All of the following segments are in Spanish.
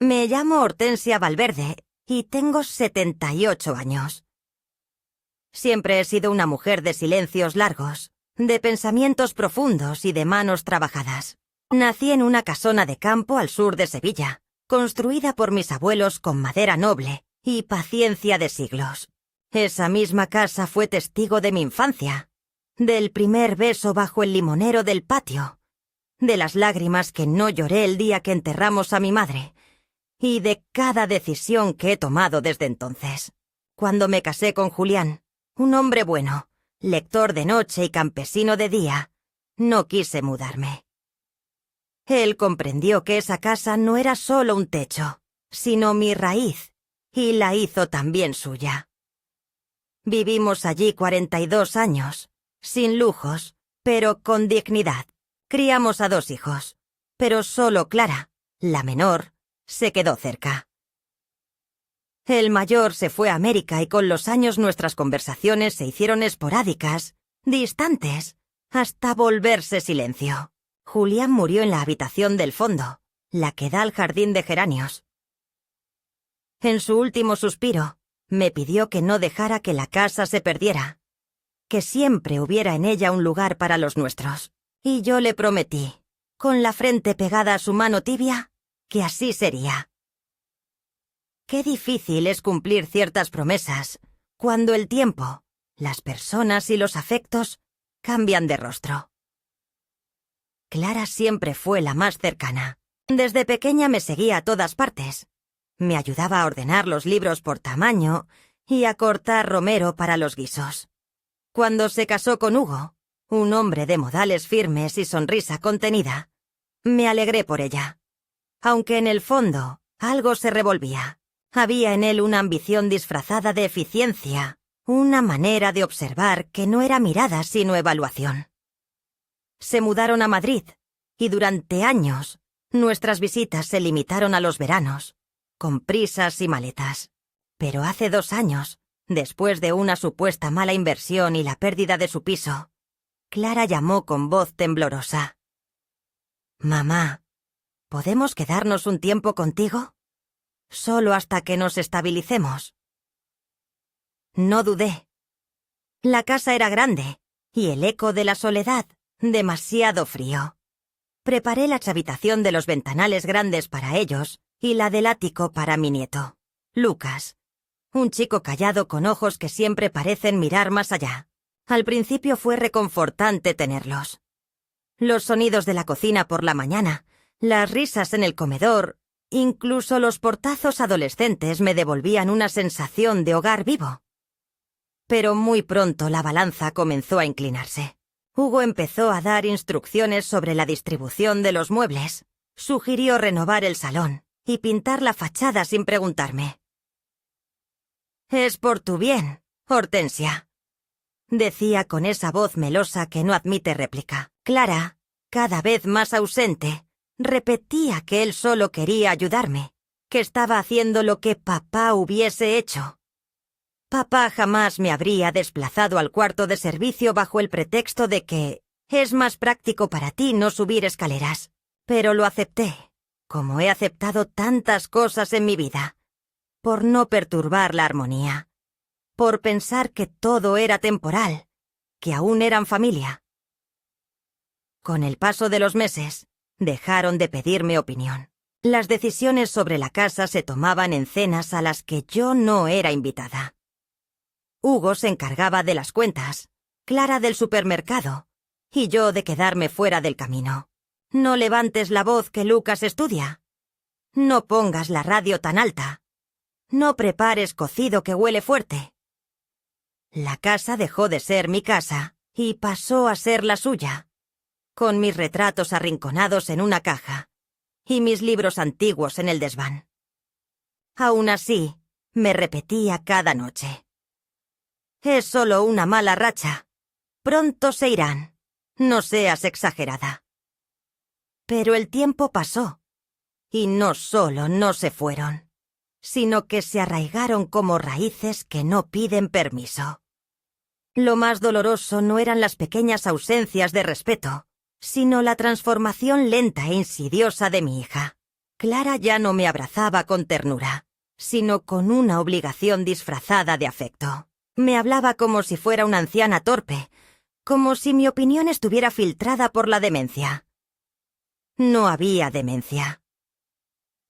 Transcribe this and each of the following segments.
Me llamo Hortensia Valverde y tengo 78 años. Siempre he sido una mujer de silencios largos, de pensamientos profundos y de manos trabajadas. Nací en una casona de campo al sur de Sevilla, construida por mis abuelos con madera noble y paciencia de siglos. Esa misma casa fue testigo de mi infancia, del primer beso bajo el limonero del patio, de las lágrimas que no lloré el día que enterramos a mi madre, y de cada decisión que he tomado desde entonces. Cuando me casé con Julián, un hombre bueno, lector de noche y campesino de día, no quise mudarme. Él comprendió que esa casa no era solo un techo, sino mi raíz, y la hizo también suya. Vivimos allí 42 años, sin lujos, pero con dignidad. Criamos a 2 hijos, pero solo Clara, la menor, se quedó cerca. El mayor se fue a América y con los años nuestras conversaciones se hicieron esporádicas, distantes, hasta volverse silencio. Julián murió en la habitación del fondo, la que da al jardín de geranios. En su último suspiro, me pidió que no dejara que la casa se perdiera, que siempre hubiera en ella un lugar para los nuestros. Y yo le prometí, con la frente pegada a su mano tibia, que así sería. Qué difícil es cumplir ciertas promesas, cuando el tiempo, las personas y los afectos cambian de rostro. Clara siempre fue la más cercana. Desde pequeña me seguía a todas partes. Me ayudaba a ordenar los libros por tamaño y a cortar romero para los guisos. Cuando se casó con Hugo, un hombre de modales firmes y sonrisa contenida, me alegré por ella. Aunque en el fondo algo se revolvía. Había en él una ambición disfrazada de eficiencia, una manera de observar que no era mirada sino evaluación. Se mudaron a Madrid, y durante años nuestras visitas se limitaron a los veranos, con prisas y maletas. Pero hace 2 años, después de una supuesta mala inversión y la pérdida de su piso, Clara llamó con voz temblorosa. «Mamá, ¿podemos quedarnos un tiempo contigo? Solo hasta que nos estabilicemos». No dudé. La casa era grande, y el eco de la soledad, demasiado frío. Preparé la habitación de los ventanales grandes para ellos y la del ático para mi nieto, Lucas, un chico callado con ojos que siempre parecen mirar más allá. Al principio fue reconfortante tenerlos. Los sonidos de la cocina por la mañana, las risas en el comedor, incluso los portazos adolescentes me devolvían una sensación de hogar vivo. Pero muy pronto la balanza comenzó a inclinarse. Hugo empezó a dar instrucciones sobre la distribución de los muebles. Sugirió renovar el salón y pintar la fachada sin preguntarme. «Es por tu bien, Hortensia», decía con esa voz melosa que no admite réplica. Clara, cada vez más ausente, repetía que él solo quería ayudarme, que estaba haciendo lo que papá hubiese hecho. Papá jamás me habría desplazado al cuarto de servicio bajo el pretexto de que es más práctico para ti no subir escaleras. Pero lo acepté, como he aceptado tantas cosas en mi vida, por no perturbar la armonía, por pensar que todo era temporal, que aún eran familia. Con el paso de los meses, dejaron de pedirme opinión. Las decisiones sobre la casa se tomaban en cenas a las que yo no era invitada. Hugo se encargaba de las cuentas, Clara del supermercado, y yo de quedarme fuera del camino. No levantes la voz que Lucas estudia. No pongas la radio tan alta. No prepares cocido que huele fuerte. La casa dejó de ser mi casa y pasó a ser la suya, con mis retratos arrinconados en una caja y mis libros antiguos en el desván. Aún así, me repetía cada noche: «Es solo una mala racha. Pronto se irán. No seas exagerada». Pero el tiempo pasó, y no solo no se fueron, sino que se arraigaron como raíces que no piden permiso. Lo más doloroso no eran las pequeñas ausencias de respeto, sino la transformación lenta e insidiosa de mi hija. Clara ya no me abrazaba con ternura, sino con una obligación disfrazada de afecto. Me hablaba como si fuera una anciana torpe, como si mi opinión estuviera filtrada por la demencia. No había demencia.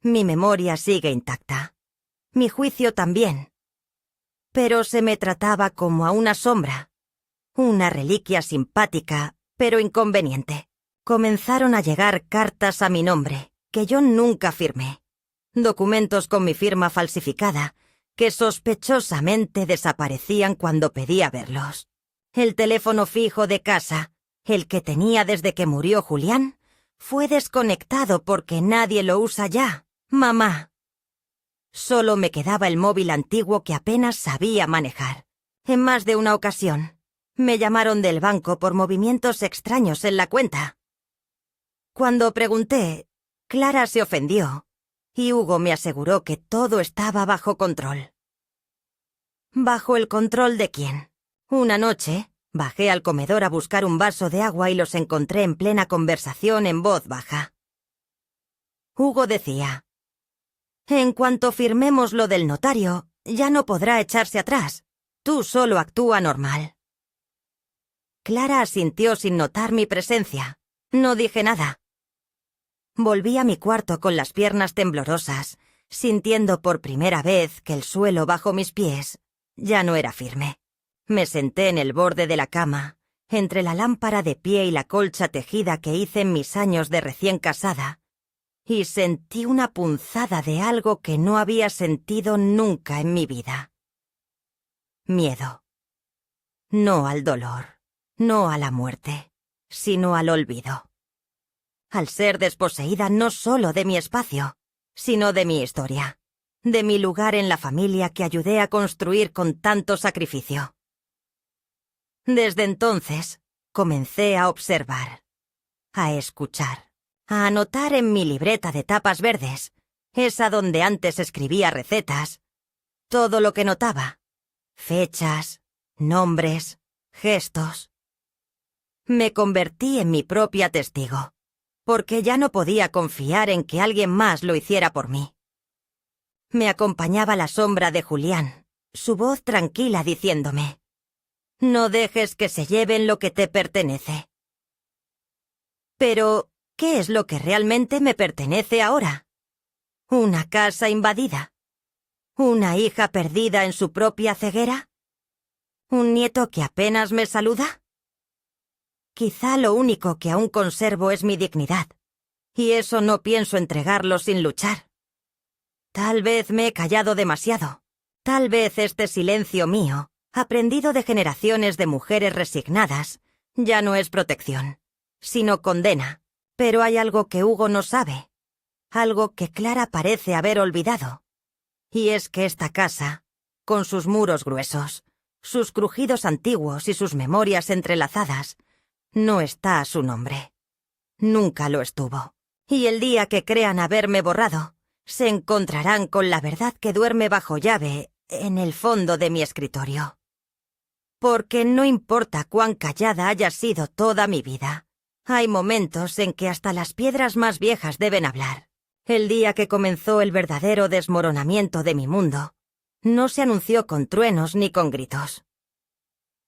Mi memoria sigue intacta. Mi juicio también. Pero se me trataba como a una sombra, una reliquia simpática, pero inconveniente. Comenzaron a llegar cartas a mi nombre, que yo nunca firmé. Documentos con mi firma falsificada, que sospechosamente desaparecían cuando pedía verlos. El teléfono fijo de casa, el que tenía desde que murió Julián, fue desconectado porque nadie lo usa ya, mamá. Solo me quedaba el móvil antiguo que apenas sabía manejar. En más de una ocasión, me llamaron del banco por movimientos extraños en la cuenta. Cuando pregunté, Clara se ofendió, y Hugo me aseguró que todo estaba bajo control. ¿Bajo el control de quién? Una noche, bajé al comedor a buscar un vaso de agua y los encontré en plena conversación en voz baja. Hugo decía: «En cuanto firmemos lo del notario, ya no podrá echarse atrás. Tú solo actúa normal». Clara asintió sin notar mi presencia. No dije nada. Volví a mi cuarto con las piernas temblorosas, sintiendo por primera vez que el suelo bajo mis pies ya no era firme. Me senté en el borde de la cama, entre la lámpara de pie y la colcha tejida que hice en mis años de recién casada, y sentí una punzada de algo que no había sentido nunca en mi vida. Miedo. No al dolor, no a la muerte, sino al olvido. Al ser desposeída no solo de mi espacio, sino de mi historia, de mi lugar en la familia que ayudé a construir con tanto sacrificio. Desde entonces, comencé a observar, a escuchar, a anotar en mi libreta de tapas verdes, esa donde antes escribía recetas, todo lo que notaba, fechas, nombres, gestos. Me convertí en mi propia testigo, porque ya no podía confiar en que alguien más lo hiciera por mí. Me acompañaba la sombra de Julián, su voz tranquila diciéndome: «No dejes que se lleven lo que te pertenece». Pero, ¿qué es lo que realmente me pertenece ahora? ¿Una casa invadida? ¿Una hija perdida en su propia ceguera? ¿Un nieto que apenas me saluda? Quizá lo único que aún conservo es mi dignidad, y eso no pienso entregarlo sin luchar. Tal vez me he callado demasiado. Tal vez este silencio mío, aprendido de generaciones de mujeres resignadas, ya no es protección, sino condena. Pero hay algo que Hugo no sabe, algo que Clara parece haber olvidado. Y es que esta casa, con sus muros gruesos, sus crujidos antiguos y sus memorias entrelazadas, no está a su nombre. Nunca lo estuvo. Y el día que crean haberme borrado, se encontrarán con la verdad que duerme bajo llave en el fondo de mi escritorio. Porque no importa cuán callada haya sido toda mi vida, hay momentos en que hasta las piedras más viejas deben hablar. El día que comenzó el verdadero desmoronamiento de mi mundo, no se anunció con truenos ni con gritos.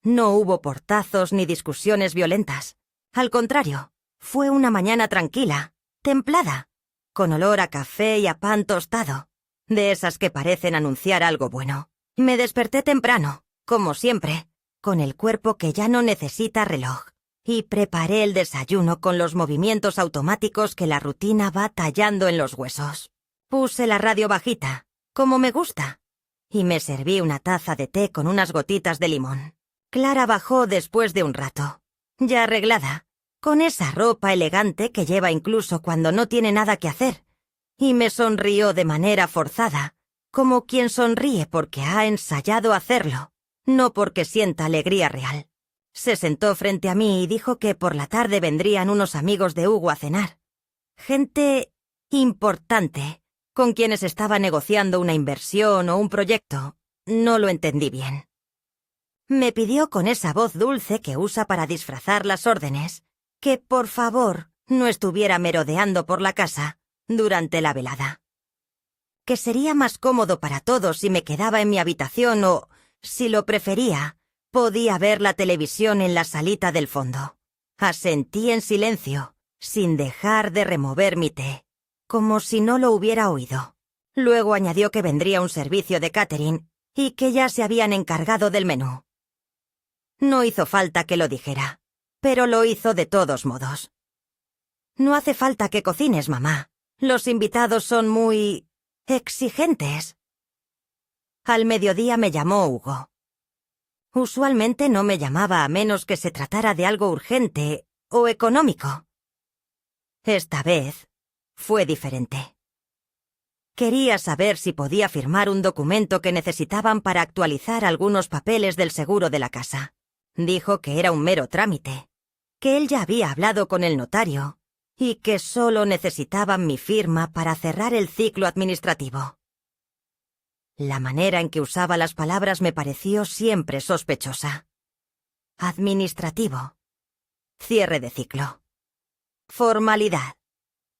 No hubo portazos ni discusiones violentas. Al contrario, fue una mañana tranquila, templada, con olor a café y a pan tostado, de esas que parecen anunciar algo bueno. Me desperté temprano, como siempre, con el cuerpo que ya no necesita reloj, y preparé el desayuno con los movimientos automáticos que la rutina va tallando en los huesos. Puse la radio bajita, como me gusta, y me serví una taza de té con unas gotitas de limón. Clara bajó después de un rato, ya arreglada, con esa ropa elegante que lleva incluso cuando no tiene nada que hacer, y me sonrió de manera forzada, como quien sonríe porque ha ensayado hacerlo, no porque sienta alegría real. Se sentó frente a mí y dijo que por la tarde vendrían unos amigos de Hugo a cenar. Gente importante, con quienes estaba negociando una inversión o un proyecto. No lo entendí bien. Me pidió con esa voz dulce que usa para disfrazar las órdenes, que por favor no estuviera merodeando por la casa, durante la velada. Que sería más cómodo para todos si me quedaba en mi habitación o, si lo prefería, podía ver la televisión en la salita del fondo. Asentí en silencio, sin dejar de remover mi té, como si no lo hubiera oído. Luego añadió que vendría un servicio de catering y que ya se habían encargado del menú. No hizo falta que lo dijera, pero lo hizo de todos modos. No hace falta que cocines, mamá. Los invitados son muy exigentes. Al mediodía me llamó Hugo. Usualmente no me llamaba a menos que se tratara de algo urgente o económico. Esta vez fue diferente. Quería saber si podía firmar un documento que necesitaban para actualizar algunos papeles del seguro de la casa. Dijo que era un mero trámite, que él ya había hablado con el notario y que solo necesitaban mi firma para cerrar el ciclo administrativo. La manera en que usaba las palabras me pareció siempre sospechosa. Administrativo. Cierre de ciclo. Formalidad.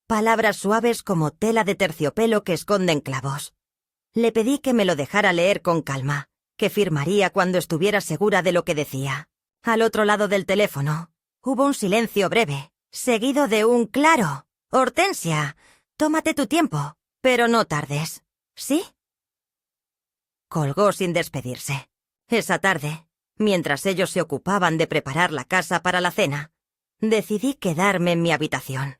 Palabras suaves como tela de terciopelo que esconden clavos. Le pedí que me lo dejara leer con calma, que firmaría cuando estuviera segura de lo que decía. Al otro lado del teléfono, hubo un silencio breve, seguido de un claro. Hortensia, tómate tu tiempo, pero no tardes. ¿Sí? Colgó sin despedirse. Esa tarde, mientras ellos se ocupaban de preparar la casa para la cena, decidí quedarme en mi habitación.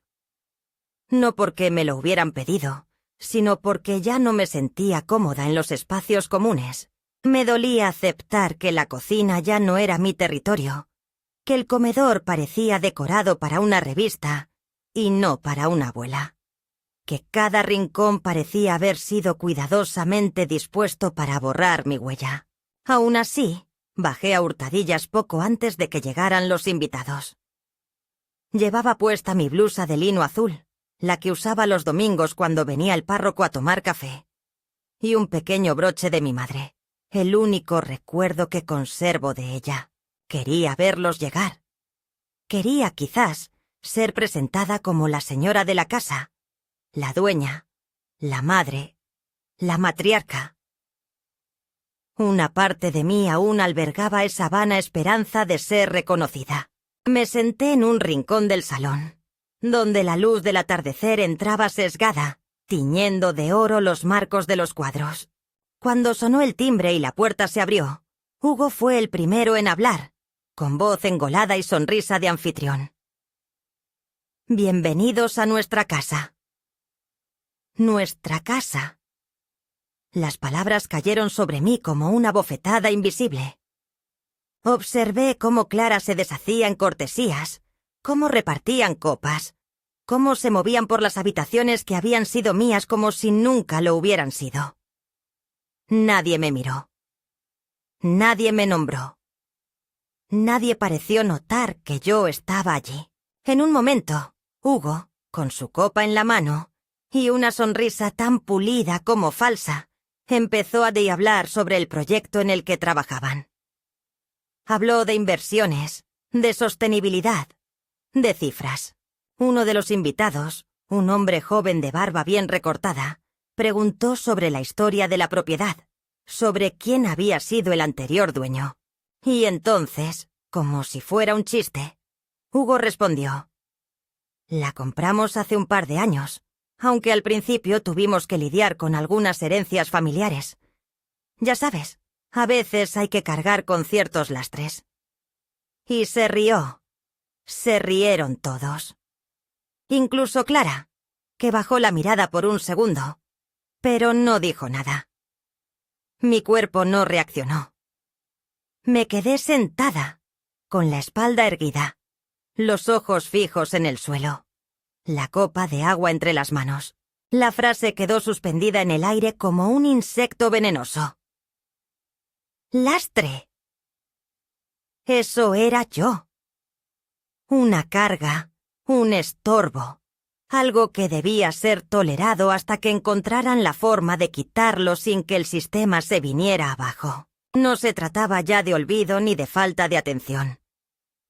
No porque me lo hubieran pedido, sino porque ya no me sentía cómoda en los espacios comunes. Me dolía aceptar que la cocina ya no era mi territorio, que el comedor parecía decorado para una revista y no para una abuela, que cada rincón parecía haber sido cuidadosamente dispuesto para borrar mi huella. Aún así, bajé a hurtadillas poco antes de que llegaran los invitados. Llevaba puesta mi blusa de lino azul, la que usaba los domingos cuando venía el párroco a tomar café, y un pequeño broche de mi madre, el único recuerdo que conservo de ella. Quería verlos llegar. Quería, quizás, ser presentada como la señora de la casa, la dueña, la madre, la matriarca. Una parte de mí aún albergaba esa vana esperanza de ser reconocida. Me senté en un rincón del salón, donde la luz del atardecer entraba sesgada, tiñendo de oro los marcos de los cuadros. Cuando sonó el timbre y la puerta se abrió, Hugo fue el primero en hablar, con voz engolada y sonrisa de anfitrión. Bienvenidos a nuestra casa. Nuestra casa. Las palabras cayeron sobre mí como una bofetada invisible. Observé cómo Clara se deshacía en cortesías, cómo repartían copas, cómo se movían por las habitaciones que habían sido mías como si nunca lo hubieran sido. Nadie me miró. Nadie me nombró. Nadie pareció notar que yo estaba allí. En un momento, Hugo, con su copa en la mano, y una sonrisa tan pulida como falsa, empezó a diablar sobre el proyecto en el que trabajaban. Habló de inversiones, de sostenibilidad, de cifras. Uno de los invitados, un hombre joven de barba bien recortada, preguntó sobre la historia de la propiedad, sobre quién había sido el anterior dueño. Y entonces, como si fuera un chiste, Hugo respondió: «La compramos hace un par de años, aunque al principio tuvimos que lidiar con algunas herencias familiares. Ya sabes, a veces hay que cargar con ciertos lastres». Y se rió. Se rieron todos. Incluso Clara, que bajó la mirada por un segundo, pero no dijo nada. Mi cuerpo no reaccionó. Me quedé sentada, con la espalda erguida, los ojos fijos en el suelo, la copa de agua entre las manos. La frase quedó suspendida en el aire como un insecto venenoso. ¡Lastre! Eso era yo. Una carga, un estorbo, algo que debía ser tolerado hasta que encontraran la forma de quitarlo sin que el sistema se viniera abajo. No se trataba ya de olvido ni de falta de atención.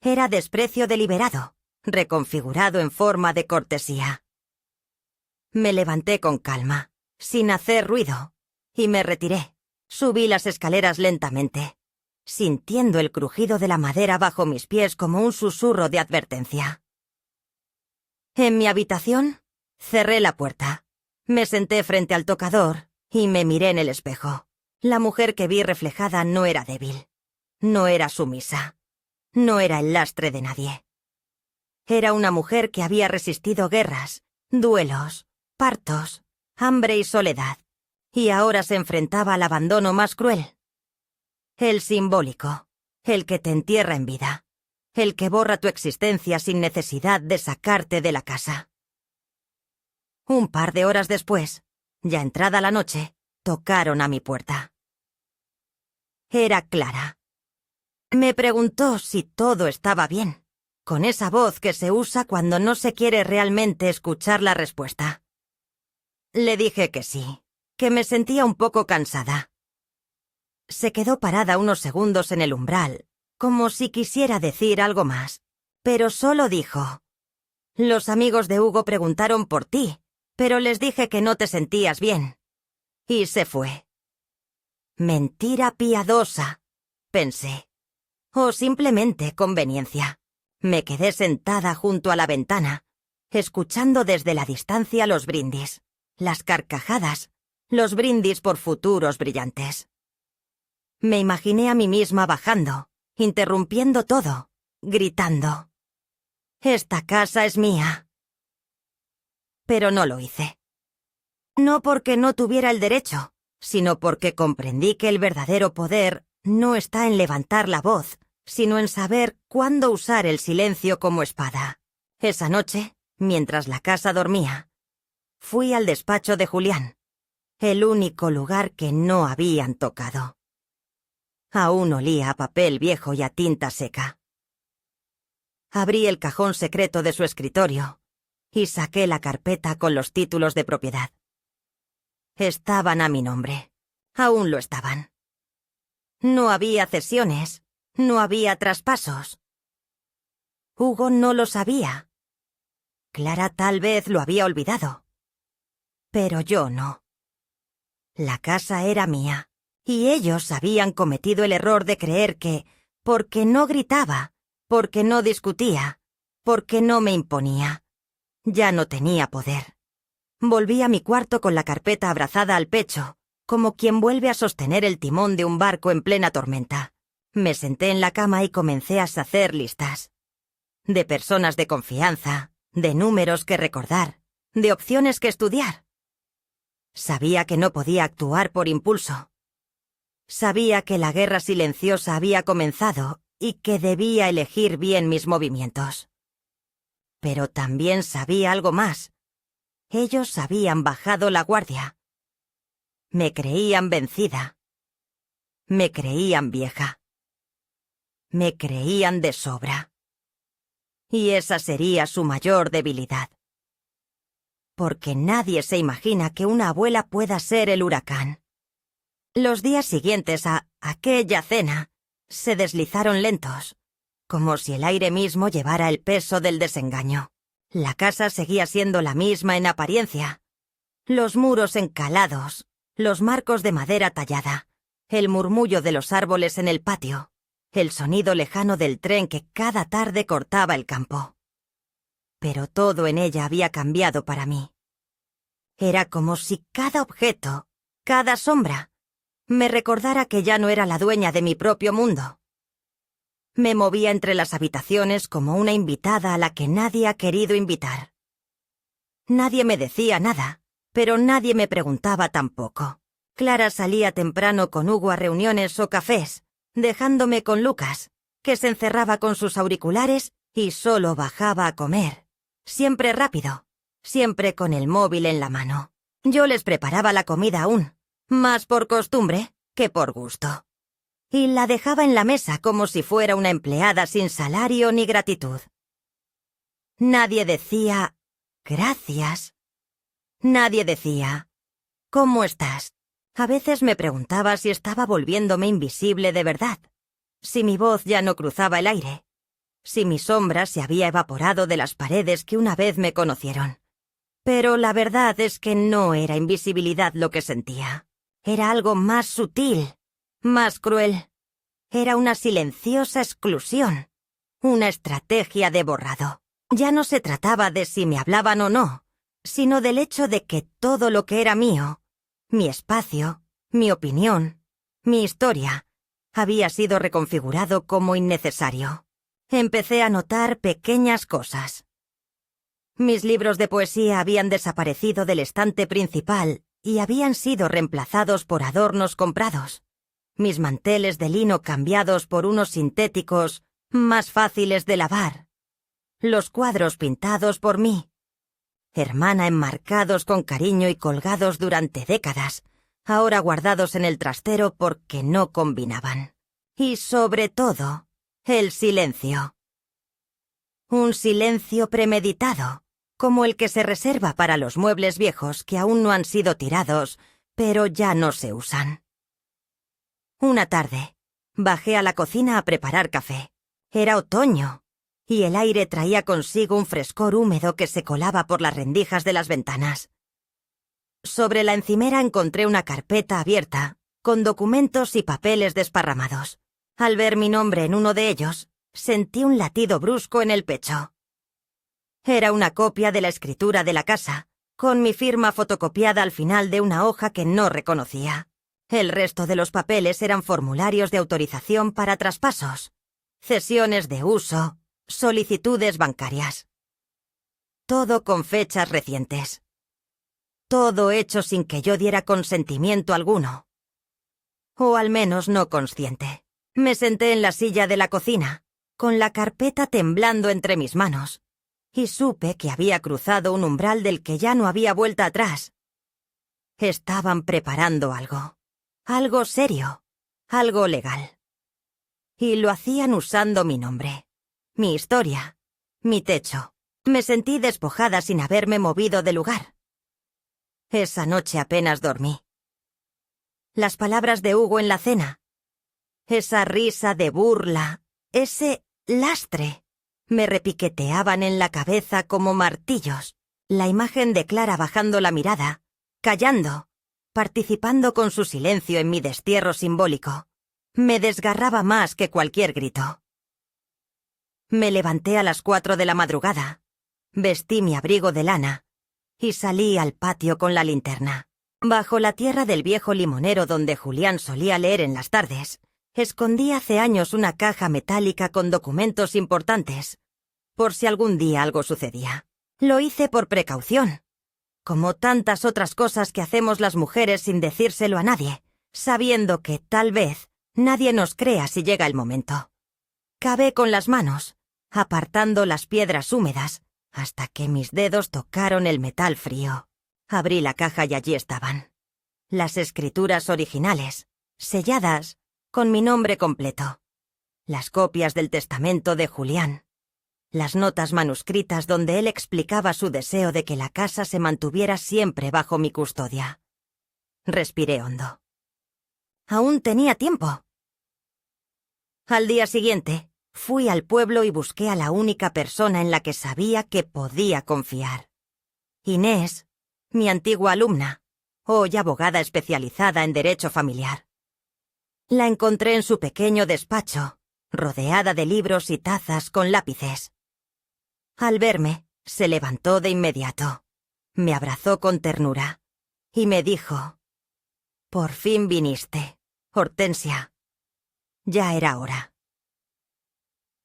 Era desprecio deliberado, reconfigurado en forma de cortesía. Me levanté con calma, sin hacer ruido, y me retiré. Subí las escaleras lentamente, sintiendo el crujido de la madera bajo mis pies como un susurro de advertencia. En mi habitación, cerré la puerta. Me senté frente al tocador y me miré en el espejo. La mujer que vi reflejada no era débil, no era sumisa, no era el lastre de nadie. Era una mujer que había resistido guerras, duelos, partos, hambre y soledad, y ahora se enfrentaba al abandono más cruel. El simbólico, el que te entierra en vida, el que borra tu existencia sin necesidad de sacarte de la casa. Un par de horas después, ya entrada la noche, tocaron a mi puerta. Era Clara. Me preguntó si todo estaba bien, con esa voz que se usa cuando no se quiere realmente escuchar la respuesta. Le dije que sí, que me sentía un poco cansada. Se quedó parada unos segundos en el umbral, como si quisiera decir algo más, pero solo dijo: «Los amigos de Hugo preguntaron por ti, pero les dije que no te sentías bien». Y se fue. Mentira piadosa, pensé. O simplemente conveniencia. Me quedé sentada junto a la ventana, escuchando desde la distancia los brindis, las carcajadas, los brindis por futuros brillantes. Me imaginé a mí misma bajando, interrumpiendo todo, gritando: «Esta casa es mía». Pero no lo hice. No porque no tuviera el derecho, sino porque comprendí que el verdadero poder no está en levantar la voz, sino en saber cuándo usar el silencio como espada. Esa noche, mientras la casa dormía, fui al despacho de Julián, el único lugar que no habían tocado. Aún olía a papel viejo y a tinta seca. Abrí el cajón secreto de su escritorio y saqué la carpeta con los títulos de propiedad. Estaban a mi nombre. Aún lo estaban. No había cesiones, no había traspasos. Hugo no lo sabía. Clara tal vez lo había olvidado. Pero yo no. La casa era mía, y ellos habían cometido el error de creer que, porque no gritaba, porque no discutía, porque no me imponía, ya no tenía poder. Volví a mi cuarto con la carpeta abrazada al pecho, como quien vuelve a sostener el timón de un barco en plena tormenta. Me senté en la cama y comencé a hacer listas. De personas de confianza, de números que recordar, de opciones que estudiar. Sabía que no podía actuar por impulso. Sabía que la guerra silenciosa había comenzado y que debía elegir bien mis movimientos. Pero también sabía algo más. Ellos habían bajado la guardia. Me creían vencida. Me creían vieja. Me creían de sobra. Y esa sería su mayor debilidad. Porque nadie se imagina que una abuela pueda ser el huracán. Los días siguientes a aquella cena se deslizaron lentos, como si el aire mismo llevara el peso del desengaño. La casa seguía siendo la misma en apariencia. Los muros encalados, los marcos de madera tallada, el murmullo de los árboles en el patio, el sonido lejano del tren que cada tarde cortaba el campo. Pero todo en ella había cambiado para mí. Era como si cada objeto, cada sombra, me recordara que ya no era la dueña de mi propio mundo. Me movía entre las habitaciones como una invitada a la que nadie ha querido invitar. Nadie me decía nada, pero nadie me preguntaba tampoco. Clara salía temprano con Hugo a reuniones o cafés, dejándome con Lucas, que se encerraba con sus auriculares y solo bajaba a comer. Siempre rápido, siempre con el móvil en la mano. Yo les preparaba la comida aún, más por costumbre que por gusto. Y la dejaba en la mesa como si fuera una empleada sin salario ni gratitud. Nadie decía «gracias». Nadie decía «¿cómo estás?». A veces me preguntaba si estaba volviéndome invisible de verdad, si mi voz ya no cruzaba el aire, si mi sombra se había evaporado de las paredes que una vez me conocieron. Pero la verdad es que no era invisibilidad lo que sentía. Era algo más sutil, más cruel. Era una silenciosa exclusión, una estrategia de borrado. Ya no se trataba de si me hablaban o no, sino del hecho de que todo lo que era mío, mi espacio, mi opinión, mi historia, había sido reconfigurado como innecesario. Empecé a notar pequeñas cosas. Mis libros de poesía habían desaparecido del estante principal y habían sido reemplazados por adornos comprados. Mis manteles de lino cambiados por unos sintéticos más fáciles de lavar. Los cuadros pintados por mí. Hermana enmarcados con cariño y colgados durante décadas, ahora guardados en el trastero porque no combinaban. Y sobre todo, el silencio. Un silencio premeditado, como el que se reserva para los muebles viejos que aún no han sido tirados, pero ya no se usan. Una tarde, bajé a la cocina a preparar café. Era otoño, y el aire traía consigo un frescor húmedo que se colaba por las rendijas de las ventanas. Sobre la encimera encontré una carpeta abierta, con documentos y papeles desparramados. Al ver mi nombre en uno de ellos, sentí un latido brusco en el pecho. Era una copia de la escritura de la casa, con mi firma fotocopiada al final de una hoja que no reconocía. El resto de los papeles eran formularios de autorización para traspasos, cesiones de uso, solicitudes bancarias. Todo con fechas recientes. Todo hecho sin que yo diera consentimiento alguno. O al menos no consciente. Me senté en la silla de la cocina, con la carpeta temblando entre mis manos, y supe que había cruzado un umbral del que ya no había vuelta atrás. Estaban preparando algo. Algo serio. Algo legal. Y lo hacían usando mi nombre, mi historia, mi techo. Me sentí despojada sin haberme movido de lugar. Esa noche apenas dormí. Las palabras de Hugo en la cena, esa risa de burla, ese lastre, me repiqueteaban en la cabeza como martillos. La imagen de Clara bajando la mirada, callando, participando con su silencio en mi destierro simbólico, me desgarraba más que cualquier grito. Me levanté a las 4 de la madrugada, vestí mi abrigo de lana y salí al patio con la linterna. Bajo la tierra del viejo limonero donde Julián solía leer en las tardes, escondí hace años una caja metálica con documentos importantes, por si algún día algo sucedía. Lo hice por precaución, como tantas otras cosas que hacemos las mujeres sin decírselo a nadie, sabiendo que, tal vez, nadie nos crea si llega el momento. Cavé con las manos, apartando las piedras húmedas, hasta que mis dedos tocaron el metal frío. Abrí la caja y allí estaban. Las escrituras originales, selladas, con mi nombre completo. Las copias del testamento de Julián. Las notas manuscritas donde él explicaba su deseo de que la casa se mantuviera siempre bajo mi custodia. Respiré hondo. Aún tenía tiempo. Al día siguiente, fui al pueblo y busqué a la única persona en la que sabía que podía confiar. Inés, mi antigua alumna, hoy abogada especializada en derecho familiar. La encontré en su pequeño despacho, rodeada de libros y tazas con lápices. Al verme, se levantó de inmediato, me abrazó con ternura y me dijo: «Por fin viniste, Hortensia. Ya era hora».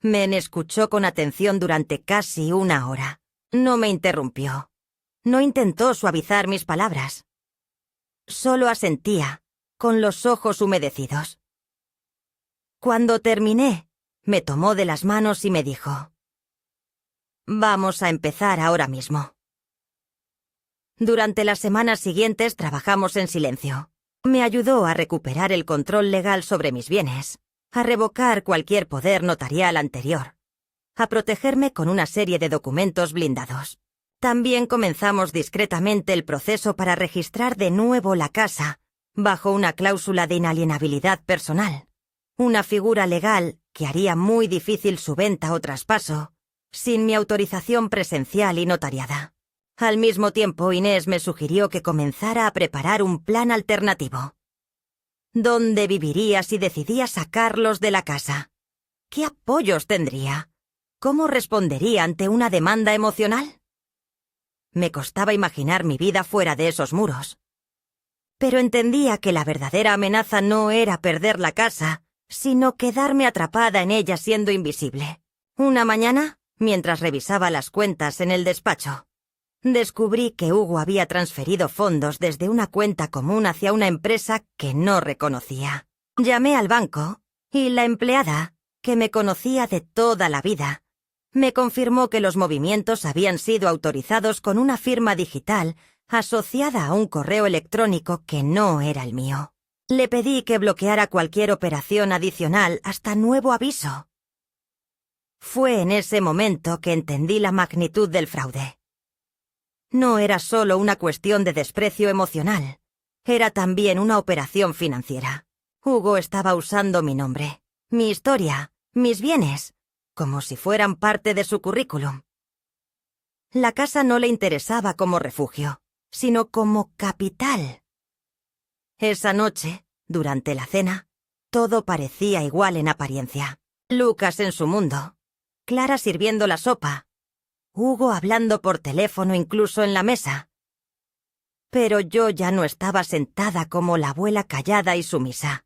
Me escuchó con atención durante casi una hora. No me interrumpió. No intentó suavizar mis palabras. Solo asentía, con los ojos humedecidos. Cuando terminé, me tomó de las manos y me dijo: «Vamos a empezar ahora mismo». Durante las semanas siguientes trabajamos en silencio. Me ayudó a recuperar el control legal sobre mis bienes, a revocar cualquier poder notarial anterior, a protegerme con una serie de documentos blindados. También comenzamos discretamente el proceso para registrar de nuevo la casa, bajo una cláusula de inalienabilidad personal, una figura legal que haría muy difícil su venta o traspaso, sin mi autorización presencial y notariada. Al mismo tiempo, Inés me sugirió que comenzara a preparar un plan alternativo. ¿Dónde viviría si decidía sacarlos de la casa? ¿Qué apoyos tendría? ¿Cómo respondería ante una demanda emocional? Me costaba imaginar mi vida fuera de esos muros. Pero entendía que la verdadera amenaza no era perder la casa, sino quedarme atrapada en ella siendo invisible. Una mañana, mientras revisaba las cuentas en el despacho, descubrí que Hugo había transferido fondos desde una cuenta común hacia una empresa que no reconocía. Llamé al banco y la empleada, que me conocía de toda la vida, me confirmó que los movimientos habían sido autorizados con una firma digital asociada a un correo electrónico que no era el mío. Le pedí que bloqueara cualquier operación adicional hasta nuevo aviso. Fue en ese momento que entendí la magnitud del fraude. No era solo una cuestión de desprecio emocional, era también una operación financiera. Hugo estaba usando mi nombre, mi historia, mis bienes, como si fueran parte de su currículum. La casa no le interesaba como refugio, sino como capital. Esa noche, durante la cena, todo parecía igual en apariencia. Lucas en su mundo, Clara sirviendo la sopa, Hugo hablando por teléfono incluso en la mesa. Pero yo ya no estaba sentada como la abuela callada y sumisa.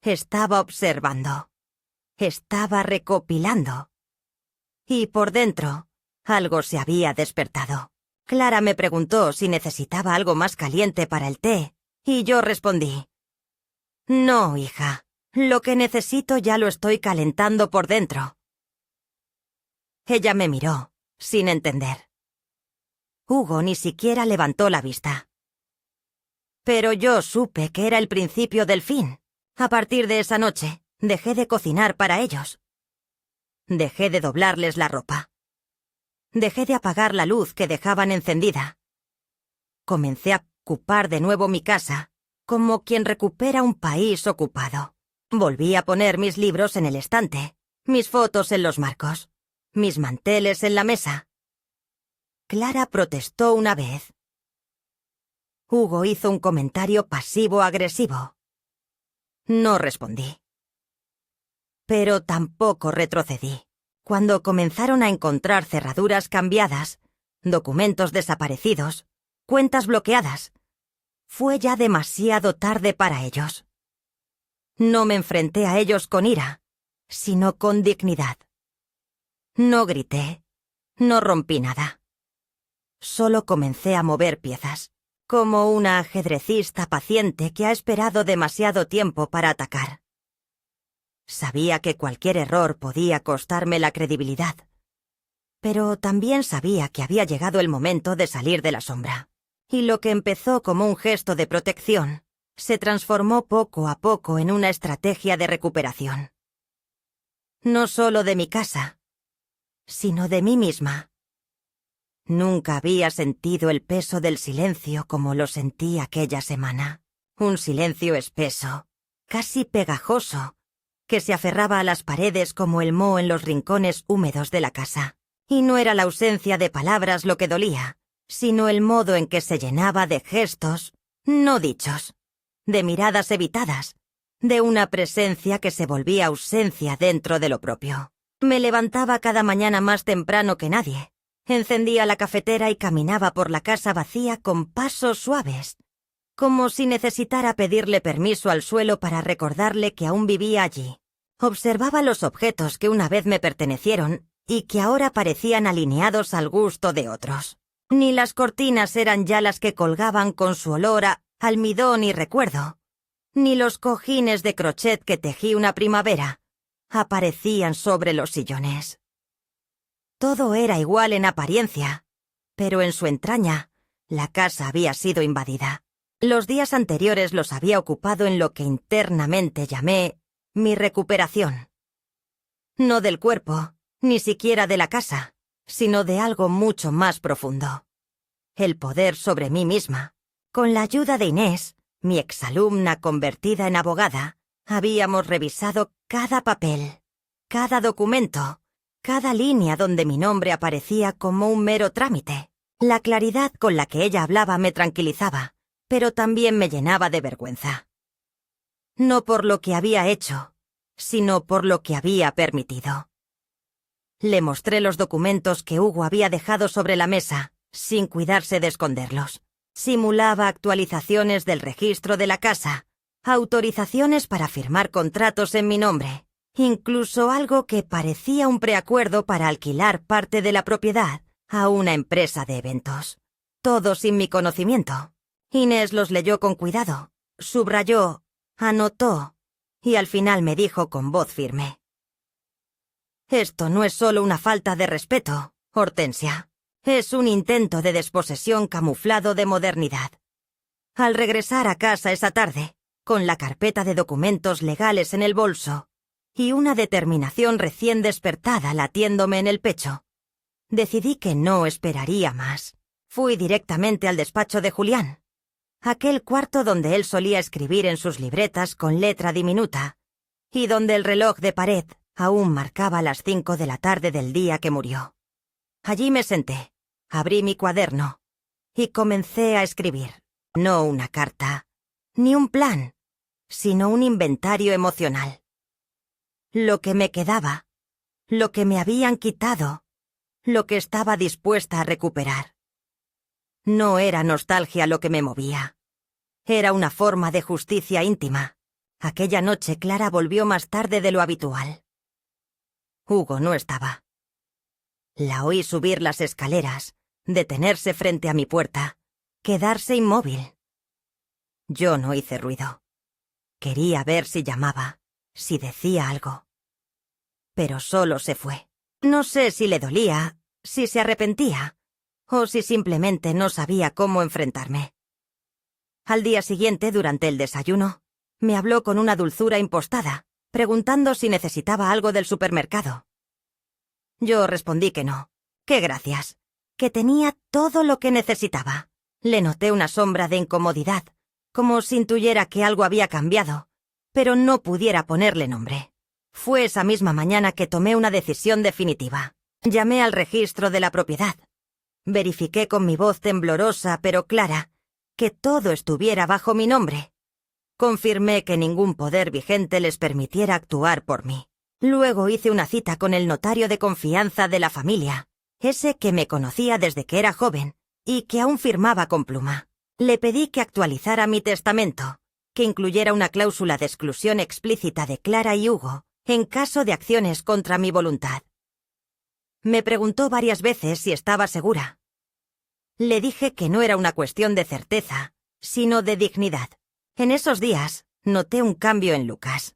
Estaba observando. Estaba recopilando. Y por dentro, algo se había despertado. Clara me preguntó si necesitaba algo más caliente para el té, y yo respondí: «No, hija, lo que necesito ya lo estoy calentando por dentro». Ella me miró, sin entender. Hugo ni siquiera levantó la vista. Pero yo supe que era el principio del fin. A partir de esa noche, dejé de cocinar para ellos. Dejé de doblarles la ropa. Dejé de apagar la luz que dejaban encendida. Comencé a ocupar de nuevo mi casa, como quien recupera un país ocupado. Volví a poner mis libros en el estante, mis fotos en los marcos, mis manteles en la mesa. Clara protestó una vez. Hugo hizo un comentario pasivo-agresivo. No respondí. Pero tampoco retrocedí. Cuando comenzaron a encontrar cerraduras cambiadas, documentos desaparecidos, cuentas bloqueadas, fue ya demasiado tarde para ellos. No me enfrenté a ellos con ira, sino con dignidad. No grité, no rompí nada. Solo comencé a mover piezas, como una ajedrecista paciente que ha esperado demasiado tiempo para atacar. Sabía que cualquier error podía costarme la credibilidad, pero también sabía que había llegado el momento de salir de la sombra, y lo que empezó como un gesto de protección se transformó poco a poco en una estrategia de recuperación. No solo de mi casa, sino de mí misma. Nunca había sentido el peso del silencio como lo sentí aquella semana. Un silencio espeso, casi pegajoso, que se aferraba a las paredes como el moho en los rincones húmedos de la casa. Y no era la ausencia de palabras lo que dolía, sino el modo en que se llenaba de gestos, no dichos, de miradas evitadas, de una presencia que se volvía ausencia dentro de lo propio. Me levantaba cada mañana más temprano que nadie, encendía la cafetera y caminaba por la casa vacía con pasos suaves, como si necesitara pedirle permiso al suelo para recordarle que aún vivía allí. Observaba los objetos que una vez me pertenecieron y que ahora parecían alineados al gusto de otros. Ni las cortinas eran ya las que colgaban con su olor a almidón y recuerdo, ni los cojines de crochet que tejí una primavera aparecían sobre los sillones. Todo era igual en apariencia, pero en su entraña la casa había sido invadida. Los días anteriores los había ocupado en lo que internamente llamé mi recuperación. No del cuerpo, ni siquiera de la casa, sino de algo mucho más profundo. El poder sobre mí misma. Con la ayuda de Inés, mi exalumna convertida en abogada, habíamos revisado cada papel, cada documento, cada línea donde mi nombre aparecía como un mero trámite. La claridad con la que ella hablaba me tranquilizaba, pero también me llenaba de vergüenza. No por lo que había hecho, sino por lo que había permitido. Le mostré los documentos que Hugo había dejado sobre la mesa, sin cuidarse de esconderlos. Simulaba actualizaciones del registro de la casa, autorizaciones para firmar contratos en mi nombre, incluso algo que parecía un preacuerdo para alquilar parte de la propiedad a una empresa de eventos. Todo sin mi conocimiento. Inés los leyó con cuidado, subrayó, anotó, y al final me dijo con voz firme: «Esto no es solo una falta de respeto, Hortensia. Es un intento de desposesión camuflado de modernidad». Al regresar a casa esa tarde, con la carpeta de documentos legales en el bolso y una determinación recién despertada latiéndome en el pecho, decidí que no esperaría más. Fui directamente al despacho de Julián, aquel cuarto donde él solía escribir en sus libretas con letra diminuta y donde el reloj de pared aún marcaba las 5 de la tarde del día que murió. Allí me senté, abrí mi cuaderno y comencé a escribir. No una carta, ni un plan, sino un inventario emocional. Lo que me quedaba, lo que me habían quitado, lo que estaba dispuesta a recuperar. No era nostalgia lo que me movía. Era una forma de justicia íntima. Aquella noche Clara volvió más tarde de lo habitual. Hugo no estaba. La oí subir las escaleras, detenerse frente a mi puerta, quedarse inmóvil. Yo no hice ruido. Quería ver si llamaba, si decía algo. Pero solo se fue. No sé si le dolía, si se arrepentía, o si simplemente no sabía cómo enfrentarme. Al día siguiente, durante el desayuno, me habló con una dulzura impostada, preguntando si necesitaba algo del supermercado. Yo respondí que no, que gracias, que tenía todo lo que necesitaba. Le noté una sombra de incomodidad, como si intuyera que algo había cambiado, pero no pudiera ponerle nombre. Fue esa misma mañana que tomé una decisión definitiva. Llamé al registro de la propiedad. Verifiqué con mi voz temblorosa pero clara que todo estuviera bajo mi nombre. Confirmé que ningún poder vigente les permitiera actuar por mí. Luego hice una cita con el notario de confianza de la familia, ese que me conocía desde que era joven y que aún firmaba con pluma. Le pedí que actualizara mi testamento, que incluyera una cláusula de exclusión explícita de Clara y Hugo en caso de acciones contra mi voluntad. Me preguntó varias veces si estaba segura. Le dije que no era una cuestión de certeza, sino de dignidad. En esos días noté un cambio en Lucas.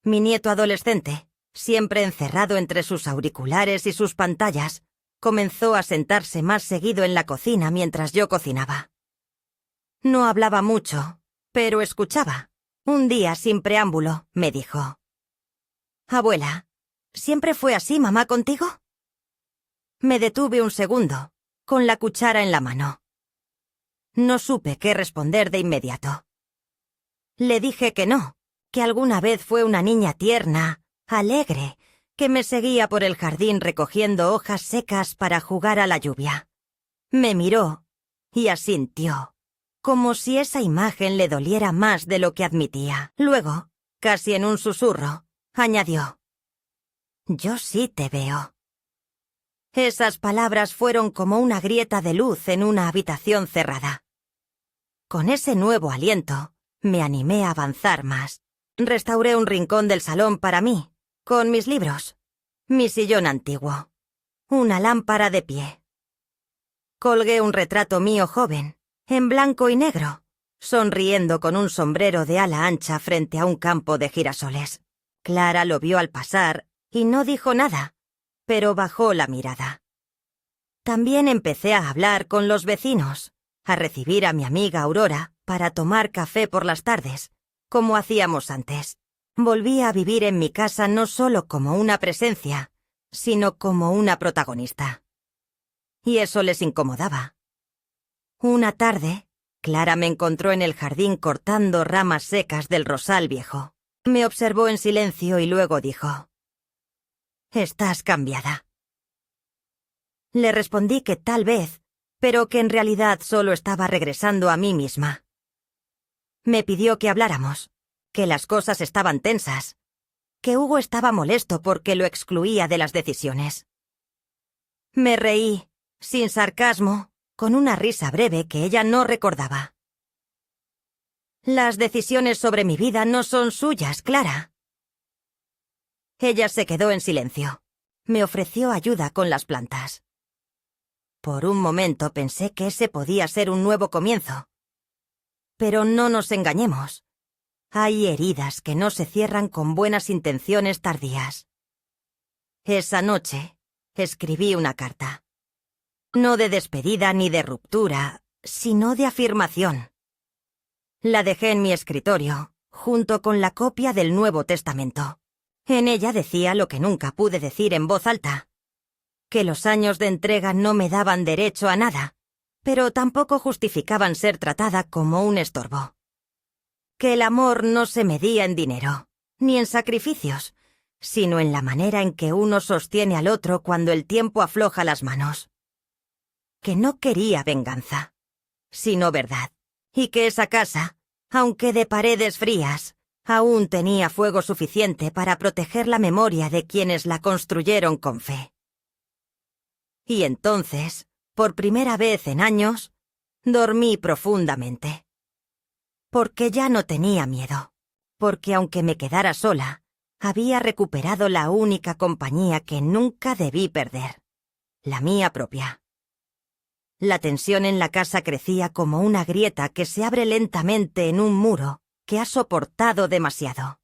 Mi nieto adolescente, siempre encerrado entre sus auriculares y sus pantallas, comenzó a sentarse más seguido en la cocina mientras yo cocinaba. No hablaba mucho, pero escuchaba. Un día, sin preámbulo, me dijo: «Abuela, ¿siempre fue así mamá contigo?». Me detuve un segundo, con la cuchara en la mano. No supe qué responder de inmediato. Le dije que no, que alguna vez fue una niña tierna, alegre, que me seguía por el jardín recogiendo hojas secas para jugar a la lluvia. Me miró y asintió, como si esa imagen le doliera más de lo que admitía. Luego, casi en un susurro, añadió: «Yo sí te veo». Esas palabras fueron como una grieta de luz en una habitación cerrada. Con ese nuevo aliento, me animé a avanzar más. Restauré un rincón del salón para mí, con mis libros, mi sillón antiguo, una lámpara de pie. Colgué un retrato mío joven, en blanco y negro, sonriendo con un sombrero de ala ancha frente a un campo de girasoles. Clara lo vio al pasar y no dijo nada, pero bajó la mirada. También empecé a hablar con los vecinos, a recibir a mi amiga Aurora para tomar café por las tardes, como hacíamos antes. Volví a vivir en mi casa no solo como una presencia, sino como una protagonista. Y eso les incomodaba. Una tarde, Clara me encontró en el jardín cortando ramas secas del rosal viejo. Me observó en silencio y luego dijo: «Estás cambiada». Le respondí que tal vez, pero que en realidad solo estaba regresando a mí misma. Me pidió que habláramos, que las cosas estaban tensas, que Hugo estaba molesto porque lo excluía de las decisiones. Me reí, sin sarcasmo, con una risa breve que ella no recordaba. Las decisiones sobre mi vida no son suyas, Clara. Ella se quedó en silencio. Me ofreció ayuda con las plantas. Por un momento pensé que ese podía ser un nuevo comienzo. Pero no nos engañemos. Hay heridas que no se cierran con buenas intenciones tardías. Esa noche escribí una carta. No de despedida ni de ruptura, sino de afirmación. La dejé en mi escritorio, junto con la copia del Nuevo Testamento. En ella decía lo que nunca pude decir en voz alta, que los años de entrega no me daban derecho a nada, pero tampoco justificaban ser tratada como un estorbo. Que el amor no se medía en dinero, ni en sacrificios, sino en la manera en que uno sostiene al otro cuando el tiempo afloja las manos. Que no quería venganza, sino verdad, y que esa casa, aunque de paredes frías, aún tenía fuego suficiente para proteger la memoria de quienes la construyeron con fe. Y entonces, por primera vez en años, dormí profundamente. Porque ya no tenía miedo, porque aunque me quedara sola, había recuperado la única compañía que nunca debí perder, la mía propia. La tensión en la casa crecía como una grieta que se abre lentamente en un muro que ha soportado demasiado.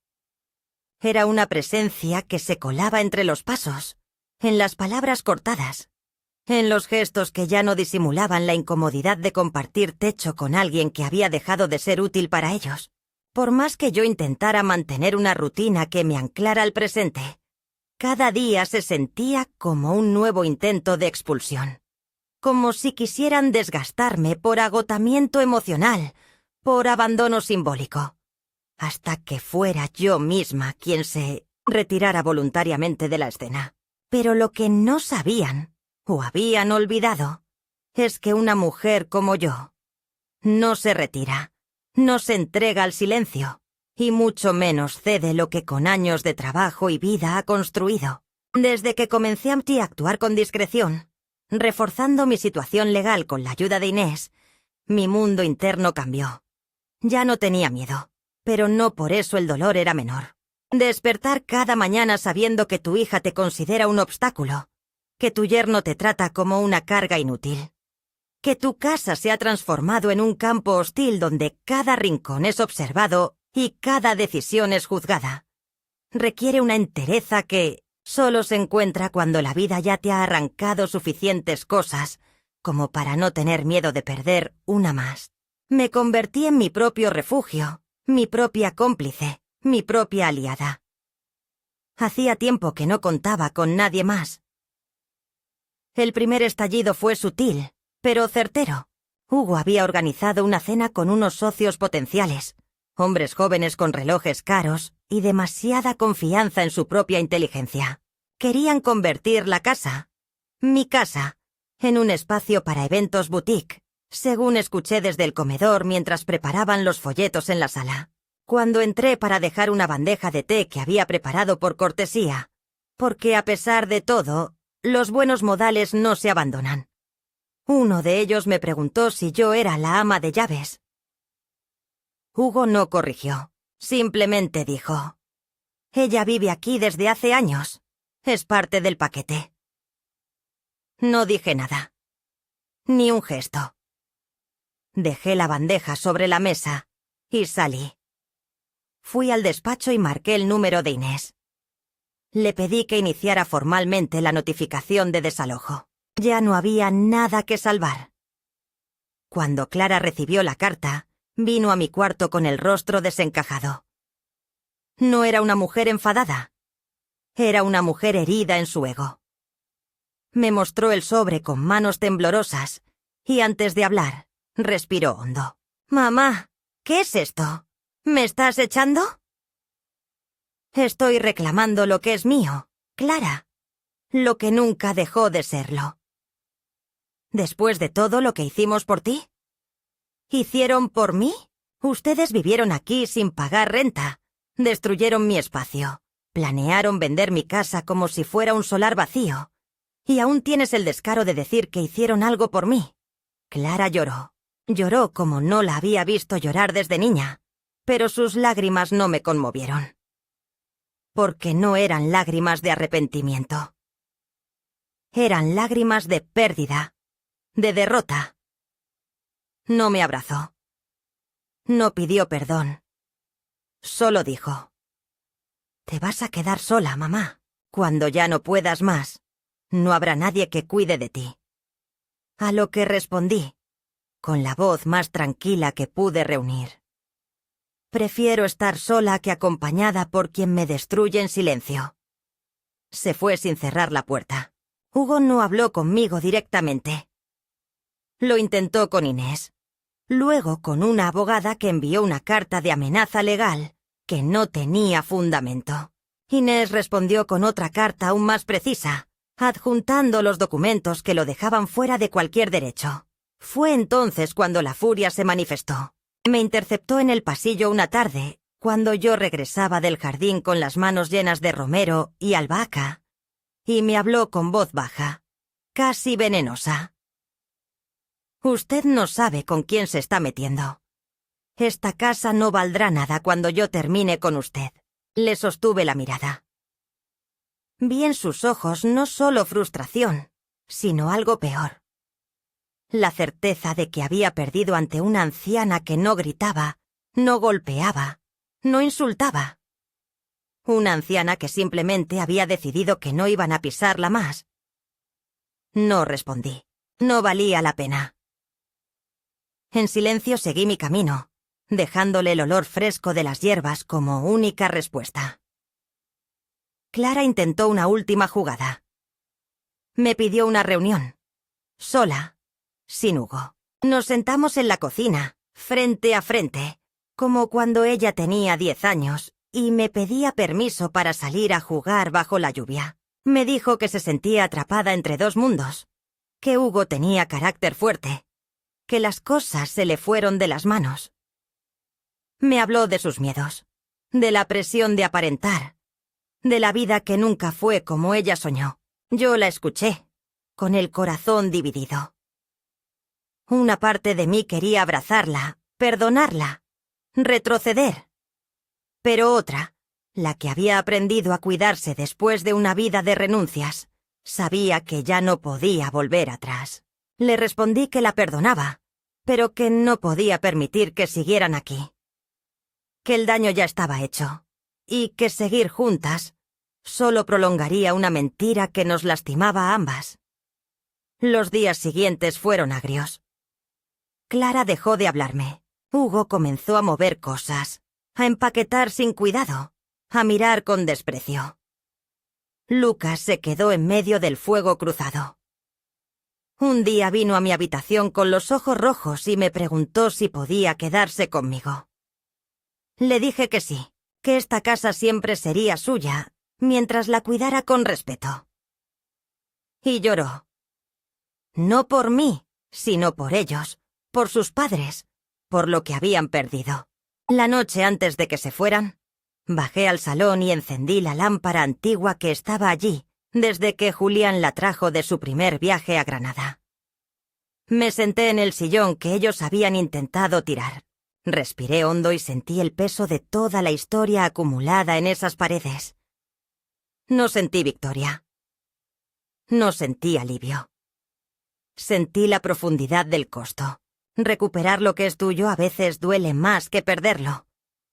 Era una presencia que se colaba entre los pasos, en las palabras cortadas, en los gestos que ya no disimulaban la incomodidad de compartir techo con alguien que había dejado de ser útil para ellos. Por más que yo intentara mantener una rutina que me anclara al presente, cada día se sentía como un nuevo intento de expulsión. Como si quisieran desgastarme por agotamiento emocional, por abandono simbólico, hasta que fuera yo misma quien se retirara voluntariamente de la escena. Pero lo que no sabían, o habían olvidado, es que una mujer como yo no se retira, no se entrega al silencio, y mucho menos cede lo que con años de trabajo y vida ha construido. Desde que comencé a actuar con discreción, reforzando mi situación legal con la ayuda de Inés, mi mundo interno cambió. Ya no tenía miedo, pero no por eso el dolor era menor. Despertar cada mañana sabiendo que tu hija te considera un obstáculo, que tu yerno te trata como una carga inútil, que tu casa se ha transformado en un campo hostil donde cada rincón es observado y cada decisión es juzgada. Requiere una entereza que solo se encuentra cuando la vida ya te ha arrancado suficientes cosas como para no tener miedo de perder una más. Me convertí en mi propio refugio, mi propia cómplice, mi propia aliada. Hacía tiempo que no contaba con nadie más. El primer estallido fue sutil, pero certero. Hugo había organizado una cena con unos socios potenciales, hombres jóvenes con relojes caros y demasiada confianza en su propia inteligencia. Querían convertir la casa, mi casa, en un espacio para eventos boutique, según escuché desde el comedor mientras preparaban los folletos en la sala. Cuando entré para dejar una bandeja de té que había preparado por cortesía, porque a pesar de todo, los buenos modales no se abandonan. Uno de ellos me preguntó si yo era la ama de llaves. Hugo no corrigió, simplemente dijo: «Ella vive aquí desde hace años. Es parte del paquete». No dije nada. Ni un gesto. Dejé la bandeja sobre la mesa y salí. Fui al despacho y marqué el número de Inés. Le pedí que iniciara formalmente la notificación de desalojo. Ya no había nada que salvar. Cuando Clara recibió la carta, vino a mi cuarto con el rostro desencajado. No era una mujer enfadada. Era una mujer herida en su ego. Me mostró el sobre con manos temblorosas y antes de hablar, respiró hondo. «Mamá, ¿qué es esto? ¿Me estás echando?» «Estoy reclamando lo que es mío, Clara. Lo que nunca dejó de serlo. ¿Después de todo lo que hicimos por ti? ¿Hicieron por mí? Ustedes vivieron aquí sin pagar renta. Destruyeron mi espacio. Planearon vender mi casa como si fuera un solar vacío. Y aún tienes el descaro de decir que hicieron algo por mí. Clara lloró. Lloró como no la había visto llorar desde niña. Pero sus lágrimas no me conmovieron. Porque no eran lágrimas de arrepentimiento. Eran lágrimas de pérdida, de derrota. No me abrazó. No pidió perdón. Solo dijo: «Te vas a quedar sola, mamá. Cuando ya no puedas más, no habrá nadie que cuide de ti». A lo que respondí, con la voz más tranquila que pude reunir: «Prefiero estar sola que acompañada por quien me destruye en silencio». Se fue sin cerrar la puerta. Hugo no habló conmigo directamente. Lo intentó con Inés. Luego con una abogada que envió una carta de amenaza legal que no tenía fundamento. Inés respondió con otra carta aún más precisa, adjuntando los documentos que lo dejaban fuera de cualquier derecho. Fue entonces cuando la furia se manifestó. Me interceptó en el pasillo una tarde, cuando yo regresaba del jardín con las manos llenas de romero y albahaca, y me habló con voz baja, casi venenosa. «Usted no sabe con quién se está metiendo. Esta casa no valdrá nada cuando yo termine con usted». Le sostuve la mirada. Vi en sus ojos no solo frustración, sino algo peor. La certeza de que había perdido ante una anciana que no gritaba, no golpeaba, no insultaba. Una anciana que simplemente había decidido que no iban a pisarla más. No respondí. No valía la pena. En silencio seguí mi camino, dejándole el olor fresco de las hierbas como única respuesta. Clara intentó una última jugada. Me pidió una reunión. Sola, sin Hugo. Nos sentamos en la cocina, frente a frente, como cuando ella tenía 10 años, y me pedía permiso para salir a jugar bajo la lluvia. Me dijo que se sentía atrapada entre dos mundos, que Hugo tenía carácter fuerte, que las cosas se le fueron de las manos. Me habló de sus miedos, de la presión de aparentar, de la vida que nunca fue como ella soñó. Yo la escuché, con el corazón dividido. Una parte de mí quería abrazarla, perdonarla, retroceder. Pero otra, la que había aprendido a cuidarse después de una vida de renuncias, sabía que ya no podía volver atrás. Le respondí que la perdonaba, pero que no podía permitir que siguieran aquí. Que el daño ya estaba hecho, y que seguir juntas solo prolongaría una mentira que nos lastimaba a ambas. Los días siguientes fueron agrios. Clara dejó de hablarme. Hugo comenzó a mover cosas, a empaquetar sin cuidado, a mirar con desprecio. Lucas se quedó en medio del fuego cruzado. Un día vino a mi habitación con los ojos rojos y me preguntó si podía quedarse conmigo. Le dije que sí, que esta casa siempre sería suya, mientras la cuidara con respeto. Y lloró. No por mí, sino por ellos, por sus padres, por lo que habían perdido. La noche antes de que se fueran, bajé al salón y encendí la lámpara antigua que estaba allí desde que Julián la trajo de su primer viaje a Granada. Me senté en el sillón que ellos habían intentado tirar. Respiré hondo y sentí el peso de toda la historia acumulada en esas paredes. No sentí victoria. No sentí alivio. Sentí la profundidad del costo. Recuperar lo que es tuyo a veces duele más que perderlo,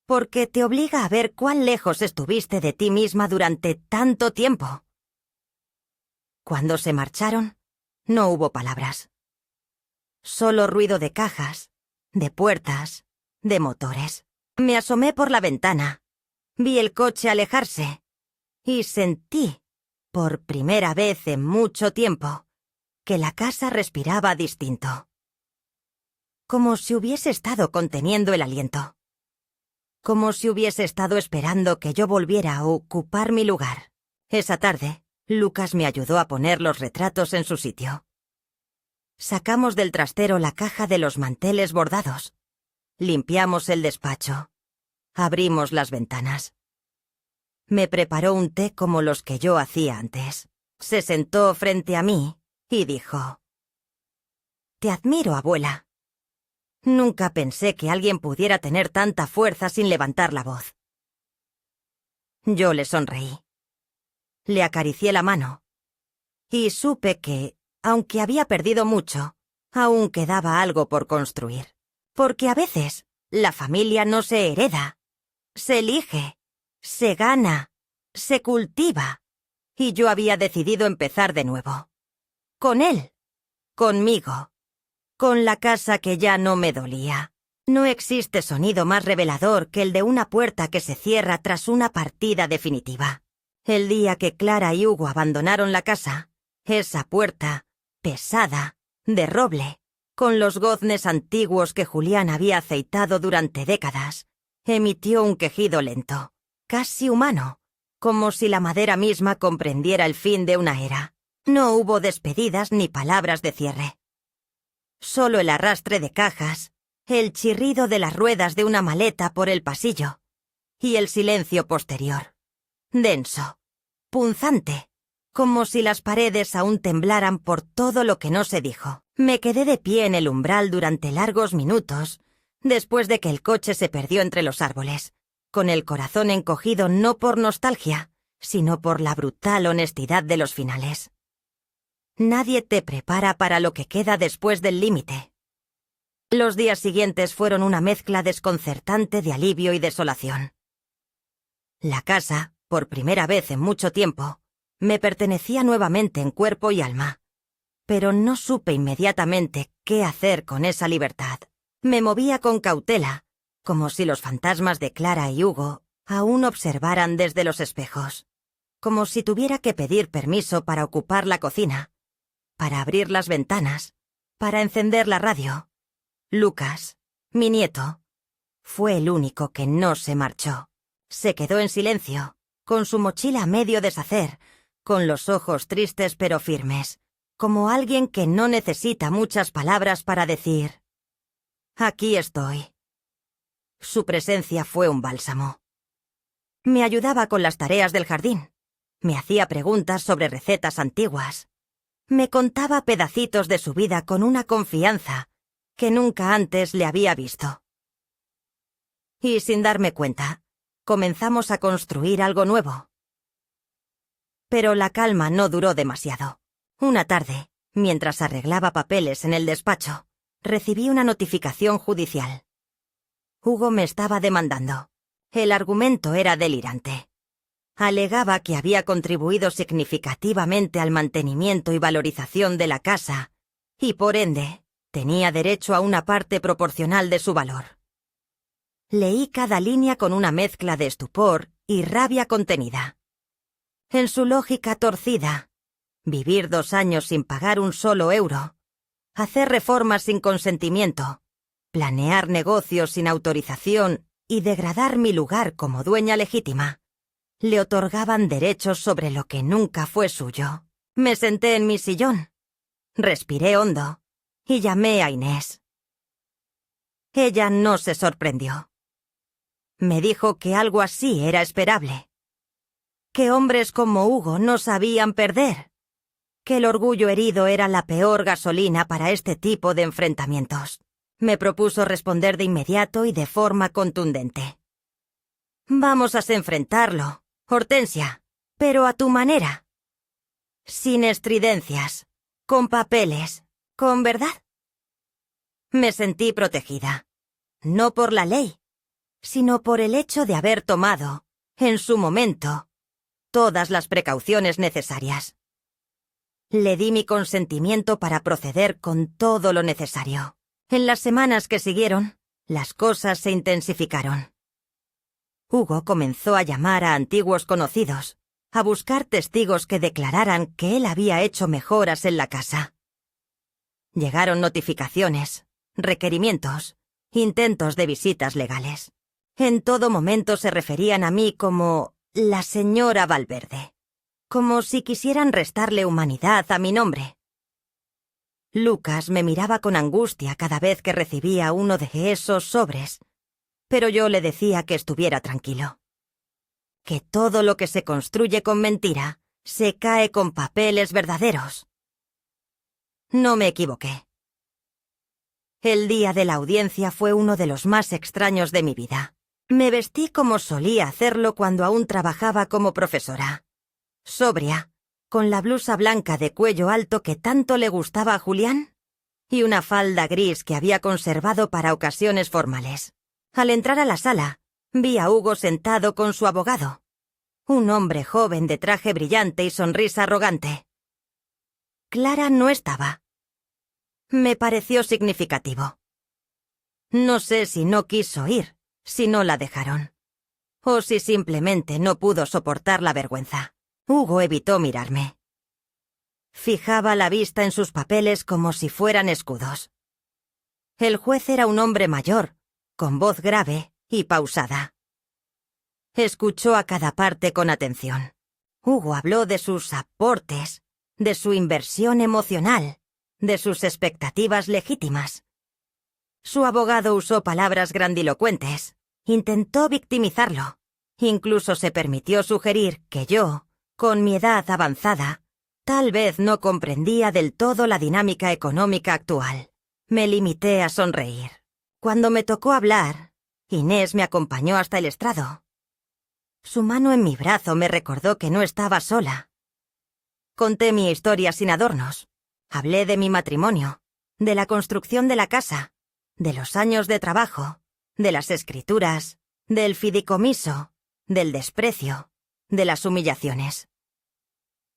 porque te obliga a ver cuán lejos estuviste de ti misma durante tanto tiempo. Cuando se marcharon, no hubo palabras. Solo ruido de cajas, de puertas, de motores. Me asomé por la ventana, vi el coche alejarse y sentí, por primera vez en mucho tiempo, que la casa respiraba distinto. Como si hubiese estado conteniendo el aliento. Como si hubiese estado esperando que yo volviera a ocupar mi lugar. Esa tarde, Lucas me ayudó a poner los retratos en su sitio. Sacamos del trastero la caja de los manteles bordados. Limpiamos el despacho. Abrimos las ventanas. Me preparó un té como los que yo hacía antes. Se sentó frente a mí y dijo: «Te admiro, abuela. Nunca pensé que alguien pudiera tener tanta fuerza sin levantar la voz». Yo le sonreí. Le acaricié la mano. Y supe que, aunque había perdido mucho, aún quedaba algo por construir. Porque a veces la familia no se hereda, se elige, se gana, se cultiva. Y yo había decidido empezar de nuevo. Con él, conmigo, con la casa que ya no me dolía. No existe sonido más revelador que el de una puerta que se cierra tras una partida definitiva. El día que Clara y Hugo abandonaron la casa, esa puerta, pesada, de roble, con los goznes antiguos que Julián había aceitado durante décadas, emitió un quejido lento, casi humano, como si la madera misma comprendiera el fin de una era. No hubo despedidas ni palabras de cierre. Solo el arrastre de cajas, el chirrido de las ruedas de una maleta por el pasillo, y el silencio posterior, denso, punzante, como si las paredes aún temblaran por todo lo que no se dijo. Me quedé de pie en el umbral durante largos minutos, después de que el coche se perdió entre los árboles, con el corazón encogido no por nostalgia, sino por la brutal honestidad de los finales. Nadie te prepara para lo que queda después del límite. Los días siguientes fueron una mezcla desconcertante de alivio y desolación. La casa, por primera vez en mucho tiempo, me pertenecía nuevamente en cuerpo y alma, pero no supe inmediatamente qué hacer con esa libertad. Me movía con cautela, como si los fantasmas de Clara y Hugo aún observaran desde los espejos, como si tuviera que pedir permiso para ocupar la cocina, para abrir las ventanas, para encender la radio. Lucas, mi nieto, fue el único que no se marchó. Se quedó en silencio, con su mochila a medio deshacer, con los ojos tristes pero firmes, como alguien que no necesita muchas palabras para decir: «Aquí estoy». Su presencia fue un bálsamo. Me ayudaba con las tareas del jardín, me hacía preguntas sobre recetas antiguas, me contaba pedacitos de su vida con una confianza que nunca antes le había visto. Y sin darme cuenta, comenzamos a construir algo nuevo. Pero la calma no duró demasiado. Una tarde, mientras arreglaba papeles en el despacho, recibí una notificación judicial. Hugo me estaba demandando. El argumento era delirante. Alegaba que había contribuido significativamente al mantenimiento y valorización de la casa, y por ende, tenía derecho a una parte proporcional de su valor. Leí cada línea con una mezcla de estupor y rabia contenida. En su lógica torcida, vivir 2 años sin pagar un solo euro, hacer reformas sin consentimiento, planear negocios sin autorización y degradar mi lugar como dueña legítima, le otorgaban derechos sobre lo que nunca fue suyo. Me senté en mi sillón, respiré hondo y llamé a Inés. Ella no se sorprendió. Me dijo que algo así era esperable, que hombres como Hugo no sabían perder, que el orgullo herido era la peor gasolina para este tipo de enfrentamientos. Me propuso responder de inmediato y de forma contundente. «Vamos a enfrentarlo, Hortensia, pero a tu manera. Sin estridencias, con papeles, con verdad». Me sentí protegida, no por la ley, sino por el hecho de haber tomado, en su momento, todas las precauciones necesarias. Le di mi consentimiento para proceder con todo lo necesario. En las semanas que siguieron, las cosas se intensificaron. Hugo comenzó a llamar a antiguos conocidos, a buscar testigos que declararan que él había hecho mejoras en la casa. Llegaron notificaciones, requerimientos, intentos de visitas legales. En todo momento se referían a mí como la señora Valverde, como si quisieran restarle humanidad a mi nombre. Lucas me miraba con angustia cada vez que recibía uno de esos sobres, pero yo le decía que estuviera tranquilo. Que todo lo que se construye con mentira se cae con papeles verdaderos. No me equivoqué. El día de la audiencia fue uno de los más extraños de mi vida. Me vestí como solía hacerlo cuando aún trabajaba como profesora. Sobria, con la blusa blanca de cuello alto que tanto le gustaba a Julián, y una falda gris que había conservado para ocasiones formales. Al entrar a la sala, vi a Hugo sentado con su abogado. Un hombre joven de traje brillante y sonrisa arrogante. Clara no estaba. Me pareció significativo. No sé si no quiso ir, si no la dejaron, o si simplemente no pudo soportar la vergüenza. Hugo evitó mirarme. Fijaba la vista en sus papeles como si fueran escudos. El juez era un hombre mayor, con voz grave y pausada. Escuchó a cada parte con atención. Hugo habló de sus aportes, de su inversión emocional, de sus expectativas legítimas. Su abogado usó palabras grandilocuentes, intentó victimizarlo, incluso se permitió sugerir que yo, con mi edad avanzada, tal vez no comprendía del todo la dinámica económica actual. Me limité a sonreír. Cuando me tocó hablar, Inés me acompañó hasta el estrado. Su mano en mi brazo me recordó que no estaba sola. Conté mi historia sin adornos. Hablé de mi matrimonio, de la construcción de la casa, de los años de trabajo, de las escrituras, del fideicomiso, del desprecio, de las humillaciones.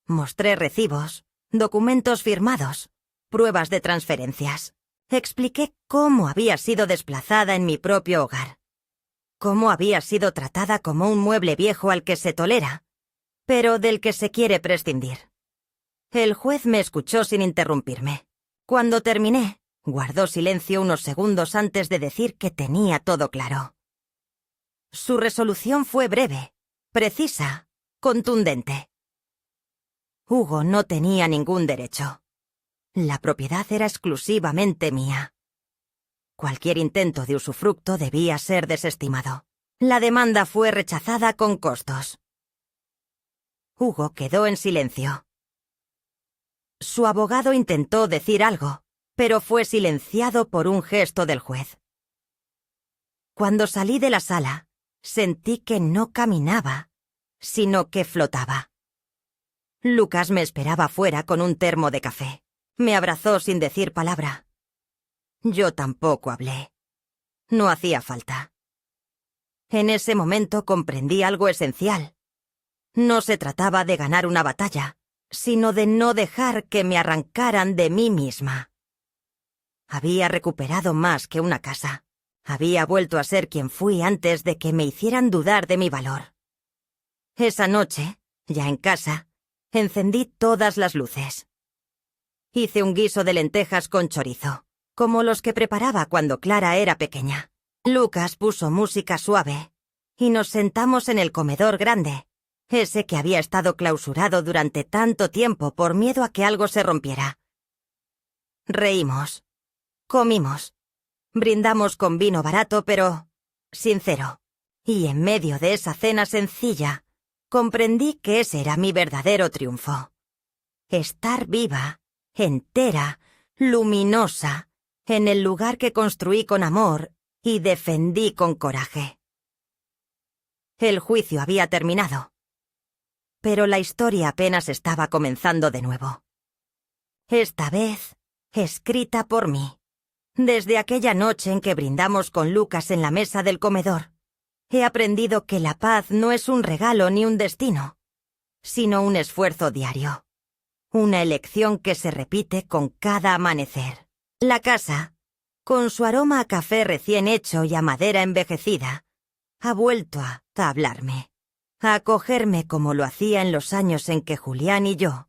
Mostré recibos, documentos firmados, pruebas de transferencias. Expliqué cómo había sido desplazada en mi propio hogar, cómo había sido tratada como un mueble viejo al que se tolera, pero del que se quiere prescindir. El juez me escuchó sin interrumpirme. Cuando terminé, guardó silencio unos segundos antes de decir que tenía todo claro. Su resolución fue breve, precisa, contundente. Hugo no tenía ningún derecho. La propiedad era exclusivamente mía. Cualquier intento de usufructo debía ser desestimado. La demanda fue rechazada con costos. Hugo quedó en silencio. Su abogado intentó decir algo, pero fue silenciado por un gesto del juez. Cuando salí de la sala, sentí que no caminaba, sino que flotaba. Lucas me esperaba fuera con un termo de café. Me abrazó sin decir palabra. Yo tampoco hablé. No hacía falta. En ese momento comprendí algo esencial. No se trataba de ganar una batalla, sino de no dejar que me arrancaran de mí misma. Había recuperado más que una casa. Había vuelto a ser quien fui antes de que me hicieran dudar de mi valor. Esa noche, ya en casa, encendí todas las luces. Hice un guiso de lentejas con chorizo, como los que preparaba cuando Clara era pequeña. Lucas puso música suave, y nos sentamos en el comedor grande, ese que había estado clausurado durante tanto tiempo por miedo a que algo se rompiera. Reímos, comimos, brindamos con vino barato pero sincero, y en medio de esa cena sencilla, comprendí que ese era mi verdadero triunfo. Estar viva, entera, luminosa, en el lugar que construí con amor y defendí con coraje. El juicio había terminado, pero la historia apenas estaba comenzando de nuevo. Esta vez, escrita por mí. Desde aquella noche en que brindamos con Lucas en la mesa del comedor, he aprendido que la paz no es un regalo ni un destino, sino un esfuerzo diario. Una elección que se repite con cada amanecer. La casa, con su aroma a café recién hecho y a madera envejecida, ha vuelto a hablarme, a acogerme como lo hacía en los años en que Julián y yo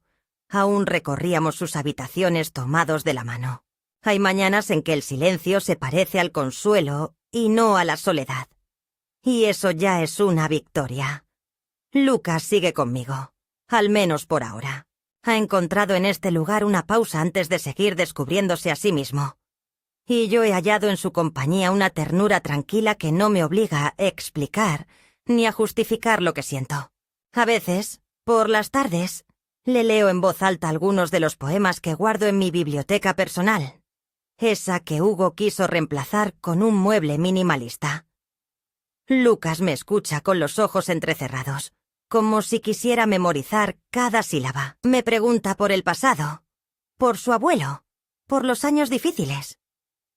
aún recorríamos sus habitaciones tomados de la mano. Hay mañanas en que el silencio se parece al consuelo y no a la soledad. Y eso ya es una victoria. Lucas sigue conmigo, al menos por ahora. Ha encontrado en este lugar una pausa antes de seguir descubriéndose a sí mismo. Y yo he hallado en su compañía una ternura tranquila que no me obliga a explicar ni a justificar lo que siento. A veces, por las tardes, le leo en voz alta algunos de los poemas que guardo en mi biblioteca personal, esa que Hugo quiso reemplazar con un mueble minimalista. Lucas me escucha con los ojos entrecerrados, como si quisiera memorizar cada sílaba. Me pregunta por el pasado, por su abuelo, por los años difíciles.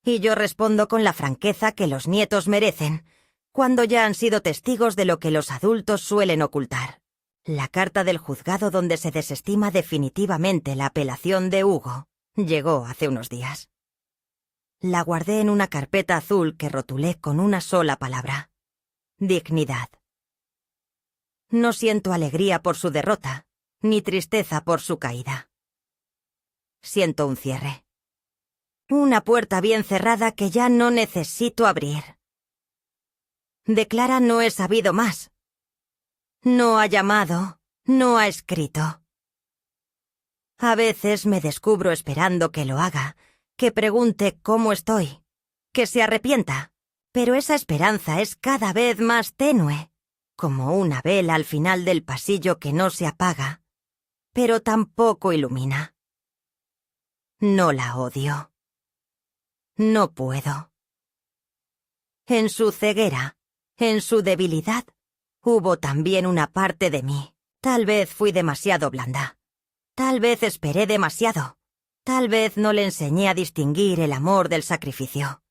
Y yo respondo con la franqueza que los nietos merecen, cuando ya han sido testigos de lo que los adultos suelen ocultar. La carta del juzgado donde se desestima definitivamente la apelación de Hugo llegó hace unos días. La guardé en una carpeta azul que rotulé con una sola palabra: dignidad. No siento alegría por su derrota, ni tristeza por su caída. Siento un cierre. Una puerta bien cerrada que ya no necesito abrir. De Clara no he sabido más. No ha llamado, no ha escrito. A veces me descubro esperando que lo haga, que pregunte cómo estoy, que se arrepienta, pero esa esperanza es cada vez más tenue, como una vela al final del pasillo que no se apaga, pero tampoco ilumina. No la odio. No puedo. En su ceguera, en su debilidad, hubo también una parte de mí. Tal vez fui demasiado blanda. Tal vez esperé demasiado. Tal vez no le enseñé a distinguir el amor del sacrificio.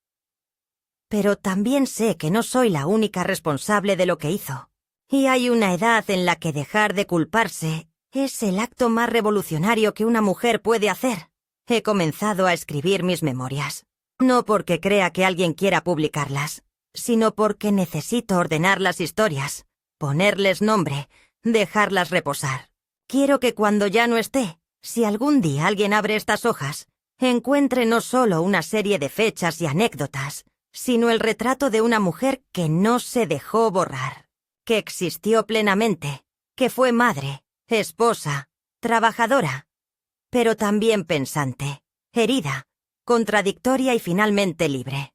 Pero también sé que no soy la única responsable de lo que hizo. Y hay una edad en la que dejar de culparse es el acto más revolucionario que una mujer puede hacer. He comenzado a escribir mis memorias. No porque crea que alguien quiera publicarlas, sino porque necesito ordenar las historias, ponerles nombre, dejarlas reposar. Quiero que cuando ya no esté, si algún día alguien abre estas hojas, encuentre no solo una serie de fechas y anécdotas, sino el retrato de una mujer que no se dejó borrar, que existió plenamente, que fue madre, esposa, trabajadora, pero también pensante, herida, contradictoria y finalmente libre.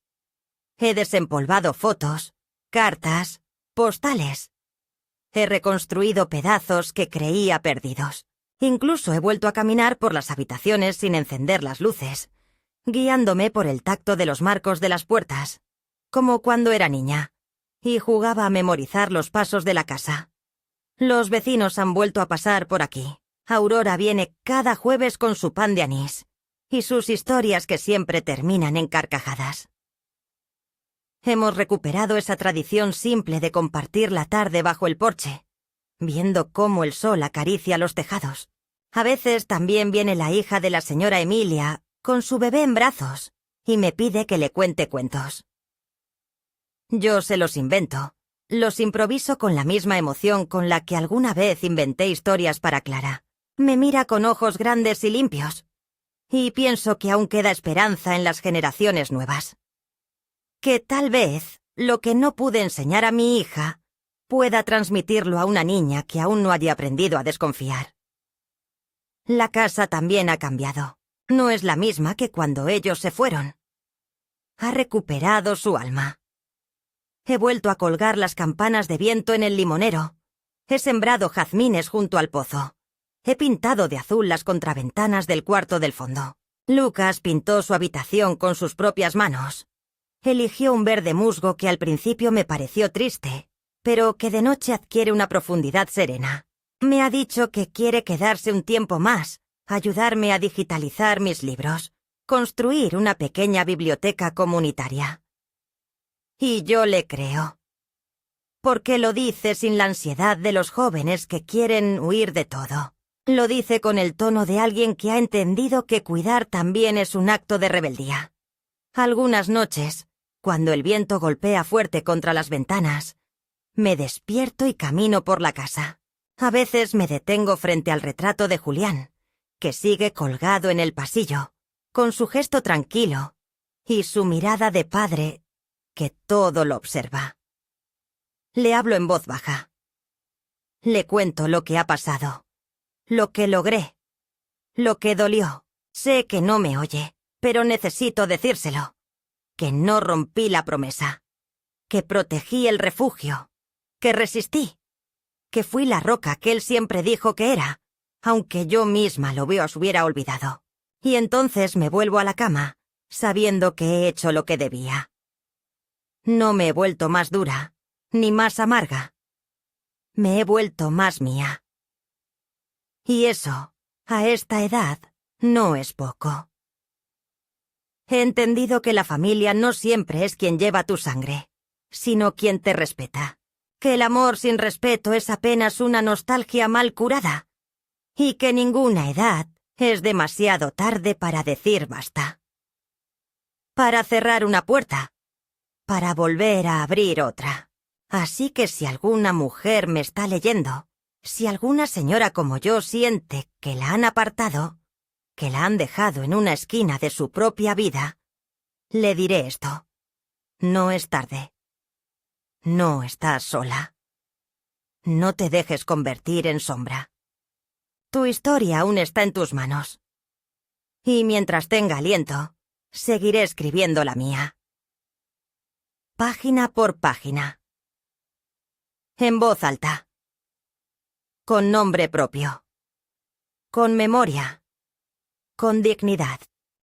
He desempolvado fotos, cartas, postales. He reconstruido pedazos que creía perdidos. Incluso he vuelto a caminar por las habitaciones sin encender las luces, guiándome por el tacto de los marcos de las puertas, como cuando era niña, y jugaba a memorizar los pasos de la casa. Los vecinos han vuelto a pasar por aquí. Aurora viene cada jueves con su pan de anís y sus historias que siempre terminan en carcajadas. Hemos recuperado esa tradición simple de compartir la tarde bajo el porche, viendo cómo el sol acaricia los tejados. A veces también viene la hija de la señora Emilia, con su bebé en brazos, y me pide que le cuente cuentos. Yo se los invento, los improviso con la misma emoción con la que alguna vez inventé historias para Clara. Me mira con ojos grandes y limpios, y pienso que aún queda esperanza en las generaciones nuevas. Que tal vez lo que no pude enseñar a mi hija pueda transmitirlo a una niña que aún no haya aprendido a desconfiar. La casa también ha cambiado. No es la misma que cuando ellos se fueron. Ha recuperado su alma. He vuelto a colgar las campanas de viento en el limonero. He sembrado jazmines junto al pozo. He pintado de azul las contraventanas del cuarto del fondo. Lucas pintó su habitación con sus propias manos. Eligió un verde musgo que al principio me pareció triste, pero que de noche adquiere una profundidad serena. Me ha dicho que quiere quedarse un tiempo más, ayudarme a digitalizar mis libros, construir una pequeña biblioteca comunitaria. Y yo le creo. Porque lo dice sin la ansiedad de los jóvenes que quieren huir de todo. Lo dice con el tono de alguien que ha entendido que cuidar también es un acto de rebeldía. Algunas noches, cuando el viento golpea fuerte contra las ventanas, me despierto y camino por la casa. A veces me detengo frente al retrato de Julián, que sigue colgado en el pasillo, con su gesto tranquilo y su mirada de padre, que todo lo observa. Le hablo en voz baja. Le cuento lo que ha pasado, lo que logré, lo que dolió. Sé que no me oye, pero necesito decírselo. Que no rompí la promesa. Que protegí el refugio. Que resistí. Que fui la roca que él siempre dijo que era, aunque yo misma lo hubiera olvidado. Y entonces me vuelvo a la cama, sabiendo que he hecho lo que debía. No me he vuelto más dura, ni más amarga. Me he vuelto más mía. Y eso, a esta edad, no es poco. He entendido que la familia no siempre es quien lleva tu sangre, sino quien te respeta. Que el amor sin respeto es apenas una nostalgia mal curada. Y que ninguna edad es demasiado tarde para decir basta. Para cerrar una puerta. Para volver a abrir otra. Así que si alguna mujer me está leyendo, si alguna señora como yo siente que la han apartado, que la han dejado en una esquina de su propia vida, le diré esto. No es tarde. No estás sola. No te dejes convertir en sombra. Tu historia aún está en tus manos. Y mientras tenga aliento, seguiré escribiendo la mía. Página por página. En voz alta. Con nombre propio. Con memoria. Con dignidad.